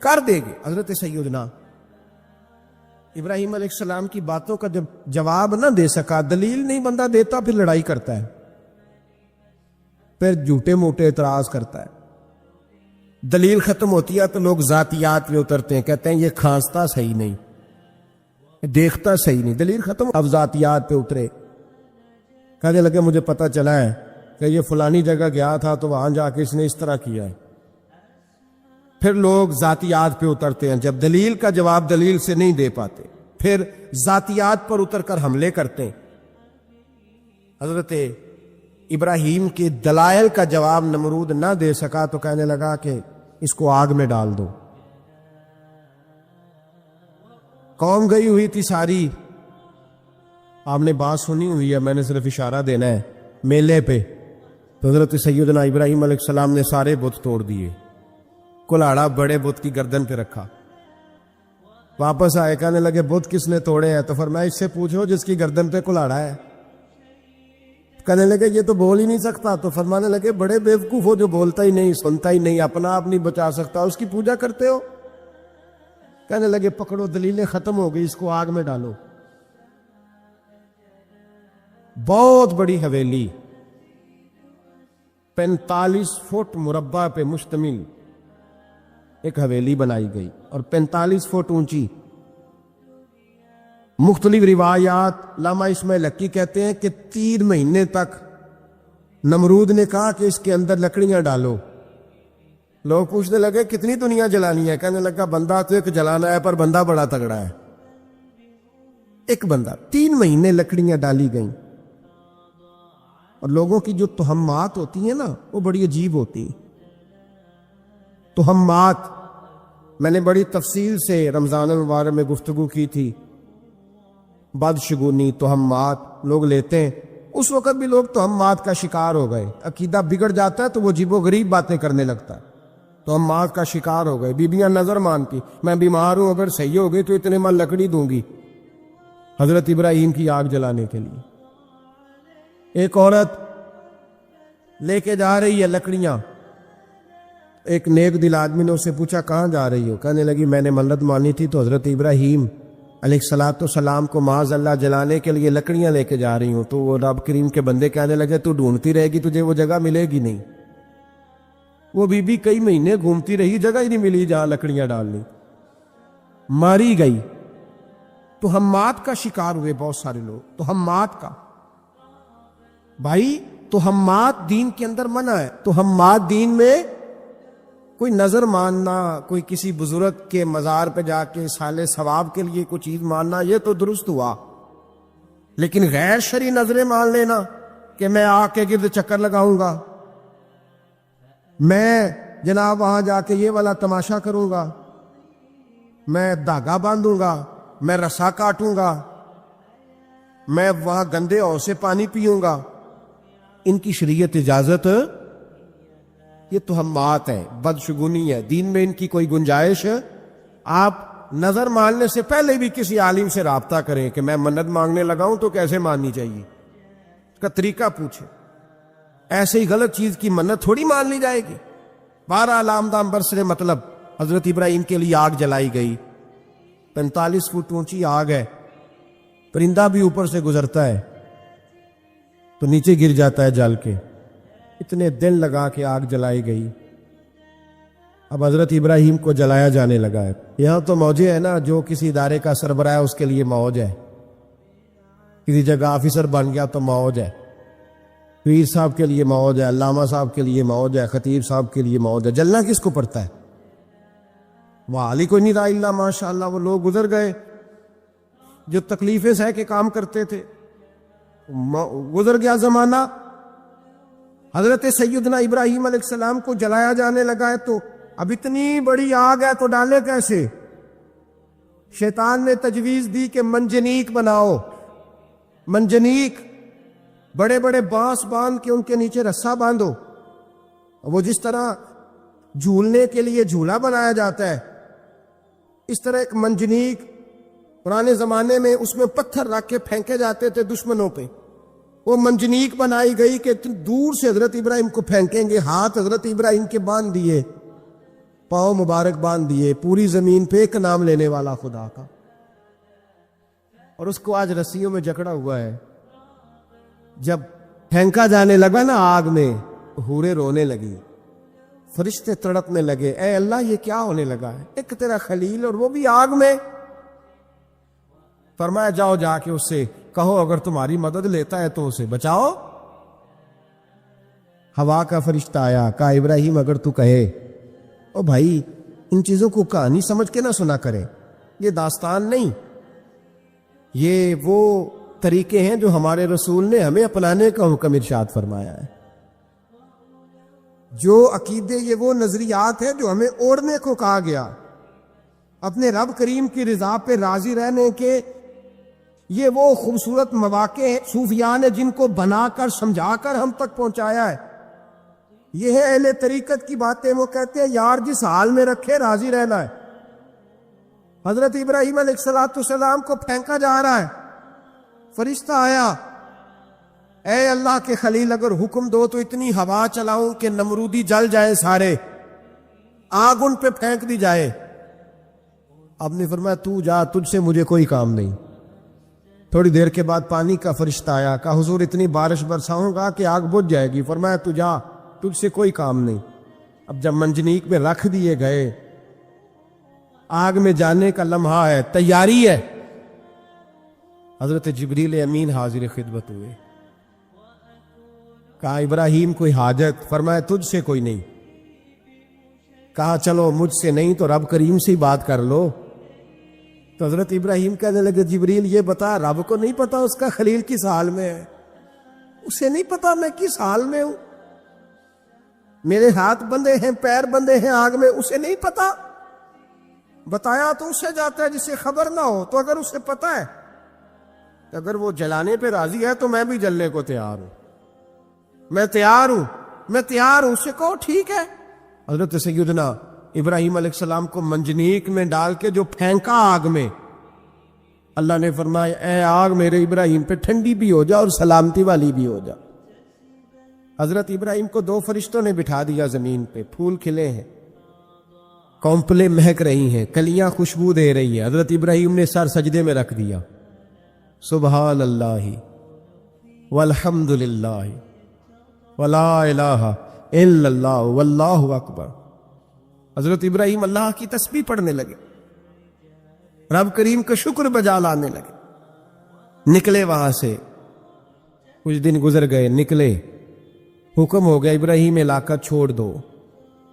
کر دے گے۔ حضرت سیدنا ابراہیم علیہ السلام کی باتوں کا جب جواب نہ دے سکا، دلیل نہیں بندہ دیتا، پھر لڑائی کرتا ہے، پھر جھوٹے موٹے اعتراض کرتا ہے۔ دلیل ختم ہوتی ہے تو لوگ ذاتیات میں اترتے ہیں، کہتے ہیں یہ کھانستا صحیح نہیں، دیکھتا صحیح نہیں، دلیل ختم، اب ذاتیات پہ اترے، کہنے لگے مجھے پتہ چلا ہے کہ یہ فلانی جگہ گیا تھا تو وہاں جا کے اس نے اس طرح کیا ہے۔ پھر لوگ ذاتیات پہ اترتے ہیں، جب دلیل کا جواب دلیل سے نہیں دے پاتے پھر ذاتیات پر اتر کر حملے کرتے ہیں۔ حضرت ابراہیم کے دلائل کا جواب نمرود نہ دے سکا تو کہنے لگا کہ اس کو آگ میں ڈال دو۔ قوم گئی ہوئی تھی ساری، آپ نے بات سنی ہوئی ہے، میں نے صرف اشارہ دینا ہے، میلے پہ تو حضرت سیدنا ابراہیم علیہ السلام نے سارے بت توڑ دیے، کلاڑا بڑے بت کی گردن پہ رکھا، واپس آئے کہنے لگے بت کس نے توڑے ہیں؟ تو فرمایا اس سے پوچھو جس کی گردن پہ کلاڑا ہے۔ کہنے لگے یہ تو بول ہی نہیں سکتا، تو فرمانے لگے بڑے بیوقوف ہو جو بولتا ہی نہیں، سنتا ہی نہیں، اپنا آپ نہیں بچا سکتا، اس کی پوجا کرتے ہو۔ کہنے لگے پکڑو دلیلیں ختم ہو گئی، اس کو آگ میں ڈالو۔ بہت بڑی حویلی 45 فٹ مربع پہ مشتمل ایک حویلی بنائی گئی اور 45 فٹ اونچی۔ مختلف روایات، علامہ اسماعیل حقی کہتے ہیں کہ 3 مہینے تک نمرود نے کہا کہ اس کے اندر لکڑیاں ڈالو۔ لوگ پوچھنے لگے کتنی دنیا جلانی ہے؟ کہنے لگا بندہ تو ایک جلانا ہے، پر بندہ بڑا تگڑا ہے، ایک بندہ۔ 3 مہینے لکڑیاں ڈالی گئیں، اور لوگوں کی جو تہمات ہوتی ہیں نا وہ بڑی عجیب ہوتی ہیں۔ تہمات میں نے بڑی تفصیل سے رمضان المبارک میں گفتگو کی تھی، بدشگونی تہمات لوگ لیتے ہیں، اس وقت بھی لوگ تہمات کا شکار ہو گئے، عقیدہ بگڑ جاتا ہے تو وہ عجیب و غریب باتیں کرنے لگتا ہے، تہمات کا شکار ہو گئے۔ بیبیاں نظر مانتی، میں بیمار ہوں اگر صحیح ہو گئی تو اتنے من لکڑی دوں گی حضرت ابراہیم کی آگ جلانے کے لیے۔ ایک عورت لے کے جا رہی ہے لکڑیاں، ایک نیک دل آدمی نے اسے پوچھا کہاں جا رہی ہو؟ کہنے لگی میں نے منت مانی تھی تو حضرت ابراہیم علیہ السلام کو معاذ اللہ جلانے کے لیے لکڑیاں لے کے جا رہی ہوں۔ تو وہ رب کریم کے بندے کہنے لگے تو ڈھونڈتی رہے گی، تجھے وہ جگہ ملے گی نہیں۔ وہ بی بی کئی مہینے گھومتی رہی، جگہ ہی نہیں ملی جہاں لکڑیاں ڈالنی، ماری گئی۔ تہمات کا شکار ہوئے بہت سارے لوگ، تہمات کا۔ بھائی تہمات دین کے اندر منع ہے، تہمات دین میں کوئی نظر ماننا، کوئی کسی بزرگ کے مزار پہ جا کے سالے ثواب کے لیے کوئی چیز ماننا، یہ تو درست ہوا، لیکن غیر شرعی نظریں مان لینا کہ میں آ کے گرد چکر لگاؤں گا، میں جناب وہاں جا کے یہ والا تماشا کروں گا، میں دھاگا باندھوں گا، میں رسا کاٹوں گا، میں وہاں گندے اور سے پانی پیوں گا، ان کی شریعت اجازت؟ یہ تہمات ہیں، بدشگونی ہے، دین میں ان کی کوئی گنجائش؟ آپ نظر ماننے سے پہلے بھی کسی عالم سے رابطہ کریں کہ میں منت مانگنے لگا ہوں تو کیسے ماننی چاہیے، اس کا طریقہ پوچھیں۔ ایسے ہی غلط چیز کی منت تھوڑی مان لی جائے گی۔ 12 لامدام برسرے مطلب حضرت ابراہیم کے لیے آگ جلائی گئی، 45 فٹ اونچی آگ ہے، پرندہ بھی اوپر سے گزرتا ہے تو نیچے گر جاتا ہے جل کے، اتنے دن لگا کے آگ جلائی گئی۔ اب حضرت ابراہیم کو جلایا جانے لگا ہے۔ یہاں تو موجیں ہے نا، جو کسی ادارے کا سربراہ ہے اس کے لیے موج ہے، کسی جگہ آفیسر بن گیا تو موج ہے، پیر صاحب کے لیے موج ہے، علامہ صاحب کے لیے موج ہے، خطیب صاحب کے لیے موج ہے۔ جلنا کس کو پڑتا ہے؟ وہ علی کوئی نہیں رہا اللہ، ماشاء اللہ وہ لوگ گزر گئے جو تکلیفیں سہ کے کام کرتے تھے، گزر گیا زمانہ۔ حضرت سیدنا ابراہیم علیہ السلام کو جلایا جانے لگا ہے تو اب اتنی بڑی آگ ہے تو ڈالے کیسے؟ شیطان نے تجویز دی کہ منجنیق بناؤ، منجنیق، بڑے بڑے بانس باندھ کے ان کے نیچے رسا باندھو، وہ جس طرح جھولنے کے لیے جھولا بنایا جاتا ہے اس طرح ایک منجنیق پرانے زمانے میں اس میں پتھر رکھ کے پھینکے جاتے تھے دشمنوں پہ، وہ منجنیق بنائی گئی کہ دور سے حضرت ابراہیم کو پھینکیں گے۔ ہاتھ حضرت ابراہیم کے باندھ دیے، پاؤں مبارک باندھ دیے، پوری زمین پہ ایک نام لینے والا خدا کا، اور اس کو آج رسیوں میں جکڑا ہوا ہے۔ جب پھینکا جانے لگا نا آگ میں، حوریں رونے لگی، فرشتے تڑپنے لگے، اے اللہ یہ کیا ہونے لگا ہے؟ ایک تیرا خلیل اور وہ بھی آگ میں۔ فرمایا جاؤ جا کے اس سے کہو اگر تمہاری مدد لیتا ہے تو اسے بچاؤ۔ ہوا کا فرشتہ آیا، کہا ابراہیم اگر تو کہے۔ او بھائی ان چیزوں کو کہانی سمجھ کے نہ سنا کرے، یہ داستان نہیں، یہ وہ طریقے ہیں جو ہمارے رسول نے ہمیں اپنانے کا حکم ارشاد فرمایا ہے۔ جو عقیدے، یہ وہ نظریات ہیں جو ہمیں اوڑھنے کو کہا گیا، اپنے رب کریم کی رضا پہ راضی رہنے کے یہ وہ خوبصورت مواقع ہیں صوفیاء نے جن کو بنا کر سمجھا کر ہم تک پہنچایا ہے۔ یہ ہے اہل طریقت کی باتیں، وہ کہتے ہیں یار جس حال میں رکھے راضی رہنا ہے۔ حضرت ابراہیم علیہ السلام کو پھینکا جا رہا ہے، فرشتہ آیا، اے اللہ کے خلیل اگر حکم دو تو اتنی ہوا چلاؤں کہ نمرودی جل جائیں سارے، آگ ان پہ پھینک دی جائے۔ آپ نے فرمایا تو جا، تجھ سے مجھے کوئی کام نہیں۔ تھوڑی دیر کے بعد پانی کا فرشتہ آیا، کہا حضور اتنی بارش برساؤں گا کہ آگ بجھ جائے گی۔ فرمایا تو جا، تجھ سے کوئی کام نہیں۔ اب جب منجنیق میں رکھ دیے گئے، آگ میں جانے کا لمحہ ہے، تیاری ہے، حضرت جبریل امین حاضر خدمت ہوئے، کہا ابراہیم کوئی حاجت؟ فرمایا تجھ سے کوئی نہیں۔ کہا چلو مجھ سے نہیں تو رب کریم سے ہی بات کر لو۔ تو حضرت ابراہیم کہنے لگے جبریل یہ بتا، رب کو نہیں پتا اس کا خلیل کس حال میں ہے؟ اسے نہیں پتا میں کس حال میں ہوں؟ میرے ہاتھ بندے ہیں، پیر بندے ہیں آگ میں، اسے نہیں پتا؟ بتایا تو اسے جاتا ہے جسے خبر نہ ہو۔ تو اگر اسے پتا ہے، اگر وہ جلانے پہ راضی ہے تو میں بھی جلنے کو تیار ہوں، میں تیار ہوں، میں تیار ہوں۔ اسے کہو ٹھیک ہے۔ حضرت سیدنا ابراہیم علیہ السلام کو منجنیق میں ڈال کے جو پھینکا آگ میں، اللہ نے فرمایا اے آگ میرے ابراہیم پہ ٹھنڈی بھی ہو جا اور سلامتی والی بھی ہو جا۔ حضرت ابراہیم کو 2 فرشتوں نے بٹھا دیا زمین پہ، پھول کھلے ہیں، کونپلیں مہک رہی ہیں، کلیاں خوشبو دے رہی ہیں۔ حضرت ابراہیم نے سر سجدے میں رکھ دیا، سبحان اللہ والحمد للہ ولا الہ الا اللہ واللہ اکبر۔ حضرت ابراہیم اللہ کی تسبیح پڑھنے لگے، رب کریم کا شکر بجا لانے لگے۔ نکلے وہاں سے، کچھ دن گزر گئے، نکلے، حکم ہو گیا ابراہیم علاقہ چھوڑ دو۔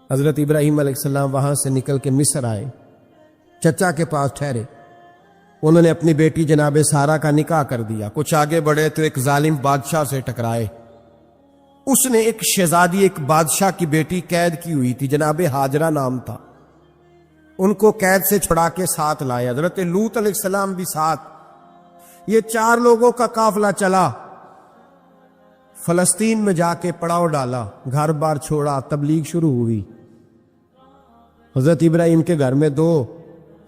حضرت ابراہیم علیہ السلام وہاں سے نکل کے مصر آئے، چچا کے پاس ٹھہرے۔ انہوں نے اپنی بیٹی جناب سارہ کا نکاح کر دیا۔ کچھ آگے بڑھے تو ایک ظالم بادشاہ سے ٹکرائے، اس نے ایک شہزادی، ایک بادشاہ کی بیٹی قید کی ہوئی تھی، جناب ہاجرہ نام تھا. ان کو قید سے چھڑا کے ساتھ لائے. حضرت لوط علیہ السلام بھی ساتھ. یہ 4 لوگوں کا قافلہ چلا، فلسطین میں جا کے پڑاؤ ڈالا، گھر بار چھوڑا، تبلیغ شروع ہوئی. حضرت ابراہیم کے گھر میں 2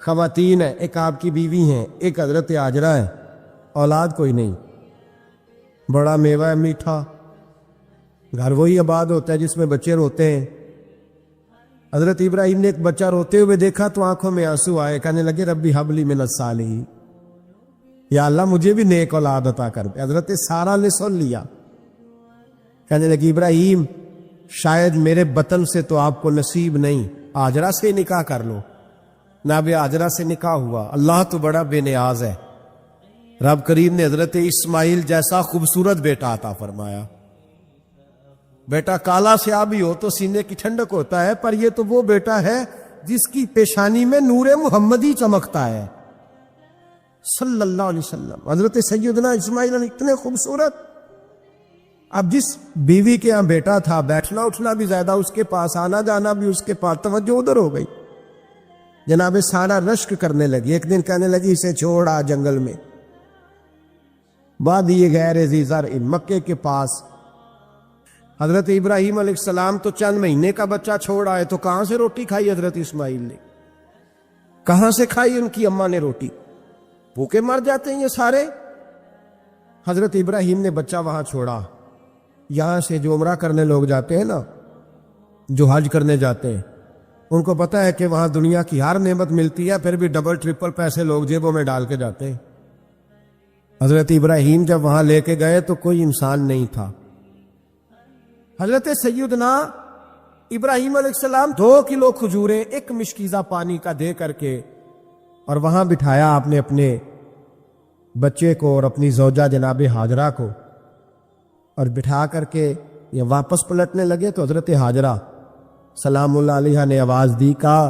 خواتین ہیں، ایک آپ کی بیوی ہیں، ایک حضرت ہاجرہ ہے. اولاد کوئی نہیں، بڑا میوہ ہے میٹھا. گھر وہی آباد ہوتا ہے جس میں بچے روتے ہیں. حضرت ابراہیم نے ایک بچہ روتے ہوئے دیکھا تو آنکھوں میں آنسو آئے، کہنے لگے ربی حب لی من الصالحین، یا اللہ مجھے بھی نیک اولاد عطا کر دے. حضرت سارہ نے سن لیا، کہنے لگی ابراہیم شاید میرے بطن سے تو آپ کو نصیب نہیں، ہاجرہ سے نکاح کر لو. جناب ہاجرہ سے نکاح ہوا. اللہ تو بڑا بے نیاز ہے، رب کریم نے حضرت اسماعیل جیسا خوبصورت بیٹا عطا فرمایا. بیٹا کالا سیاہ بھی ہو تو سینے کی ٹھنڈک ہوتا ہے، پر یہ تو وہ بیٹا ہے جس کی پیشانی میں نور محمدی چمکتا ہے صلی اللہ علیہ وسلم. حضرت سیدنا اسماعیل اتنے خوبصورت. اب جس بیوی کے ہاں بیٹا تھا، بیٹھنا اٹھنا بھی زیادہ اس کے پاس، آنا جانا بھی اس کے پاس، توجہ ادھر ہو گئی. جناب سارا رشک کرنے لگی. ایک دن کہنے لگی اسے چھوڑ آ جنگل میں، وادی غیر ذی زرع، مکے کے پاس. حضرت ابراہیم علیہ السلام تو چند مہینے کا بچہ چھوڑ آئے، تو کہاں سے روٹی کھائی حضرت اسماعیل نے؟ کہاں سے کھائی ان کی اماں نے روٹی؟ بھوکے مر جاتے ہیں یہ سارے. حضرت ابراہیم نے بچہ وہاں چھوڑا. یہاں سے جو عمرہ کرنے لوگ جاتے ہیں نا، جو حج کرنے جاتے ہیں، ان کو پتہ ہے کہ وہاں دنیا کی ہر نعمت ملتی ہے، پھر بھی ڈبل ٹرپل پیسے لوگ جیبوں میں ڈال کے جاتے ہیں. حضرت ابراہیم جب وہاں لے کے گئے تو کوئی انسان نہیں تھا. حضرت سیدنا ابراہیم علیہ السلام 2 کلو کھجوریں 1 مشکیزہ پانی کا دے کر کے، اور وہاں بٹھایا آپ نے اپنے بچے کو اور اپنی زوجہ جناب ہاجرہ کو، اور بٹھا کر کے یہ واپس پلٹنے لگے تو حضرت ہاجرہ سلام اللہ علیہ نے آواز دی، کہا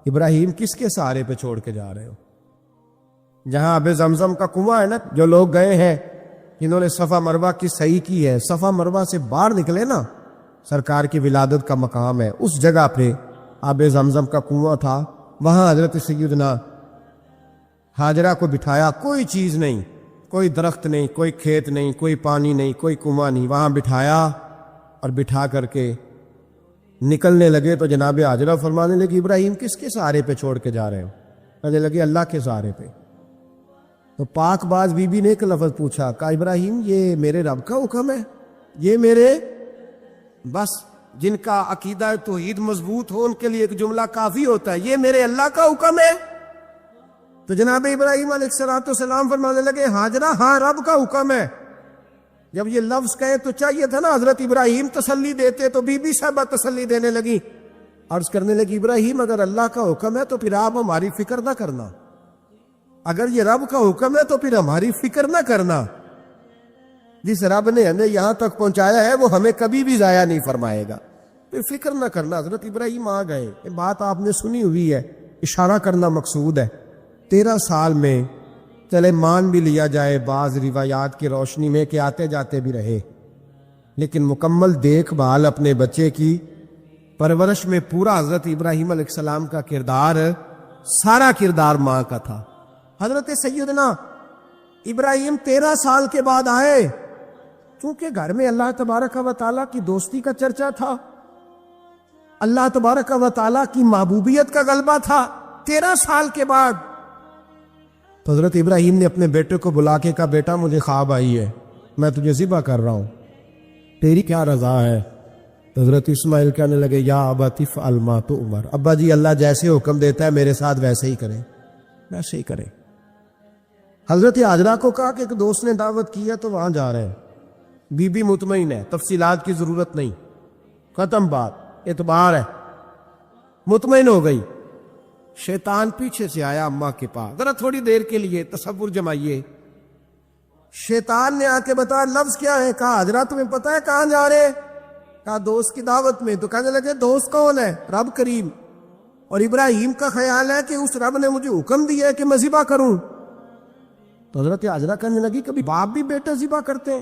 ابراہیم کس کے سہارے پہ چھوڑ کے جا رہے ہو؟ جہاں آب زمزم کا کنواں ہے نا، جو لوگ گئے ہیں جنہوں نے صفا مروہ کی صحیح کی ہے، صفا مروہ سے باہر نکلے نا، سرکار کی ولادت کا مقام ہے، اس جگہ پہ آب زمزم کا کنواں تھا. وہاں حضرت سیدنا ہاجرہ کو بٹھایا. کوئی چیز نہیں، کوئی درخت نہیں، کوئی کھیت نہیں، کوئی پانی نہیں، کوئی کنواں نہیں. وہاں بٹھایا اور بٹھا کر کے نکلنے لگے تو جناب ہاجرہ فرمانے لگی ابراہیم کس کے سہارے پہ چھوڑ کے جا رہے ہو؟ کہنے لگے اللہ کے سہارے پہ. تو پاک باز بی بی نے ایک لفظ پوچھا، کہا ابراہیم یہ میرے رب کا حکم ہے؟ یہ میرے، بس جن کا عقیدہ توحید مضبوط ہو ان کے لیے ایک جملہ کافی ہوتا ہے، یہ میرے اللہ کا حکم ہے؟ تو جناب ابراہیم علیہ السلام فرمانے لگے ہاجرہ ہاں رب کا حکم ہے. جب یہ لفظ کہے تو چاہیے تھا نا حضرت ابراہیم تسلی دیتے، تو بی بی صاحبہ تسلی دینے لگی. عرض کرنے لگی ابراہیم اگر اللہ کا حکم ہے تو پھر آپ ہماری فکر نہ کرنا، اگر یہ رب کا حکم ہے تو پھر ہماری فکر نہ کرنا. جس رب نے ہمیں یہاں تک پہنچایا ہے وہ ہمیں کبھی بھی ضائع نہیں فرمائے گا، پھر فکر نہ کرنا. حضرت ابراہیم آ گئے. یہ بات آپ نے سنی ہوئی ہے، اشارہ کرنا مقصود ہے. 13 سال میں چلے مان بھی لیا جائے بعض روایات کی روشنی میں کہ آتے جاتے بھی رہے، لیکن مکمل دیکھ بھال اپنے بچے کی پرورش میں پورا حضرت ابراہیم علیہ السلام کا کردار، سارا کردار ماں کا تھا. حضرت سیدنا ابراہیم 13 سال کے بعد آئے، چونکہ گھر میں اللہ تبارک و تعالیٰ کی دوستی کا چرچا تھا، اللہ تبارک و تعالیٰ کی محبوبیت کا غلبہ تھا. 13 سال کے بعد تو حضرت ابراہیم نے اپنے بیٹے کو بلا کے کہا بیٹا مجھے خواب آئی ہے، میں تجھے ذبح کر رہا ہوں، تیری کیا رضا ہے؟ تو حضرت اسماعیل کہنے لگے یا ابت افعل ما تؤمر، ابا جی اللہ جیسے حکم دیتا ہے میرے ساتھ ویسے ہی کریں، ویسے ہی کریں. حضرت ہاجرہ کو کہا کہ ایک دوست نے دعوت کی ہے تو وہاں جا رہے ہیں. بی بی مطمئن ہے، تفصیلات کی ضرورت نہیں، ختم بات، اعتبار ہے، مطمئن ہو گئی. شیطان پیچھے سے آیا اماں کے پاس، ذرا تھوڑی دیر کے لیے تصور جمائیے. شیطان نے آ کے بتایا لفظ کیا ہے؟ کہا ہاجرہ تمہیں پتہ ہے کہاں جا رہے؟ کہا دوست کی دعوت میں. تو کہنے لگے دوست کون ہے؟ رب کریم. اور ابراہیم کا خیال ہے کہ اس رب نے مجھے حکم دیا ہے کہ میں ذبح کروں. تو حضرت ہاجرہ کہنے لگی کبھی باپ بھی بیٹا ذبح کرتے ہیں؟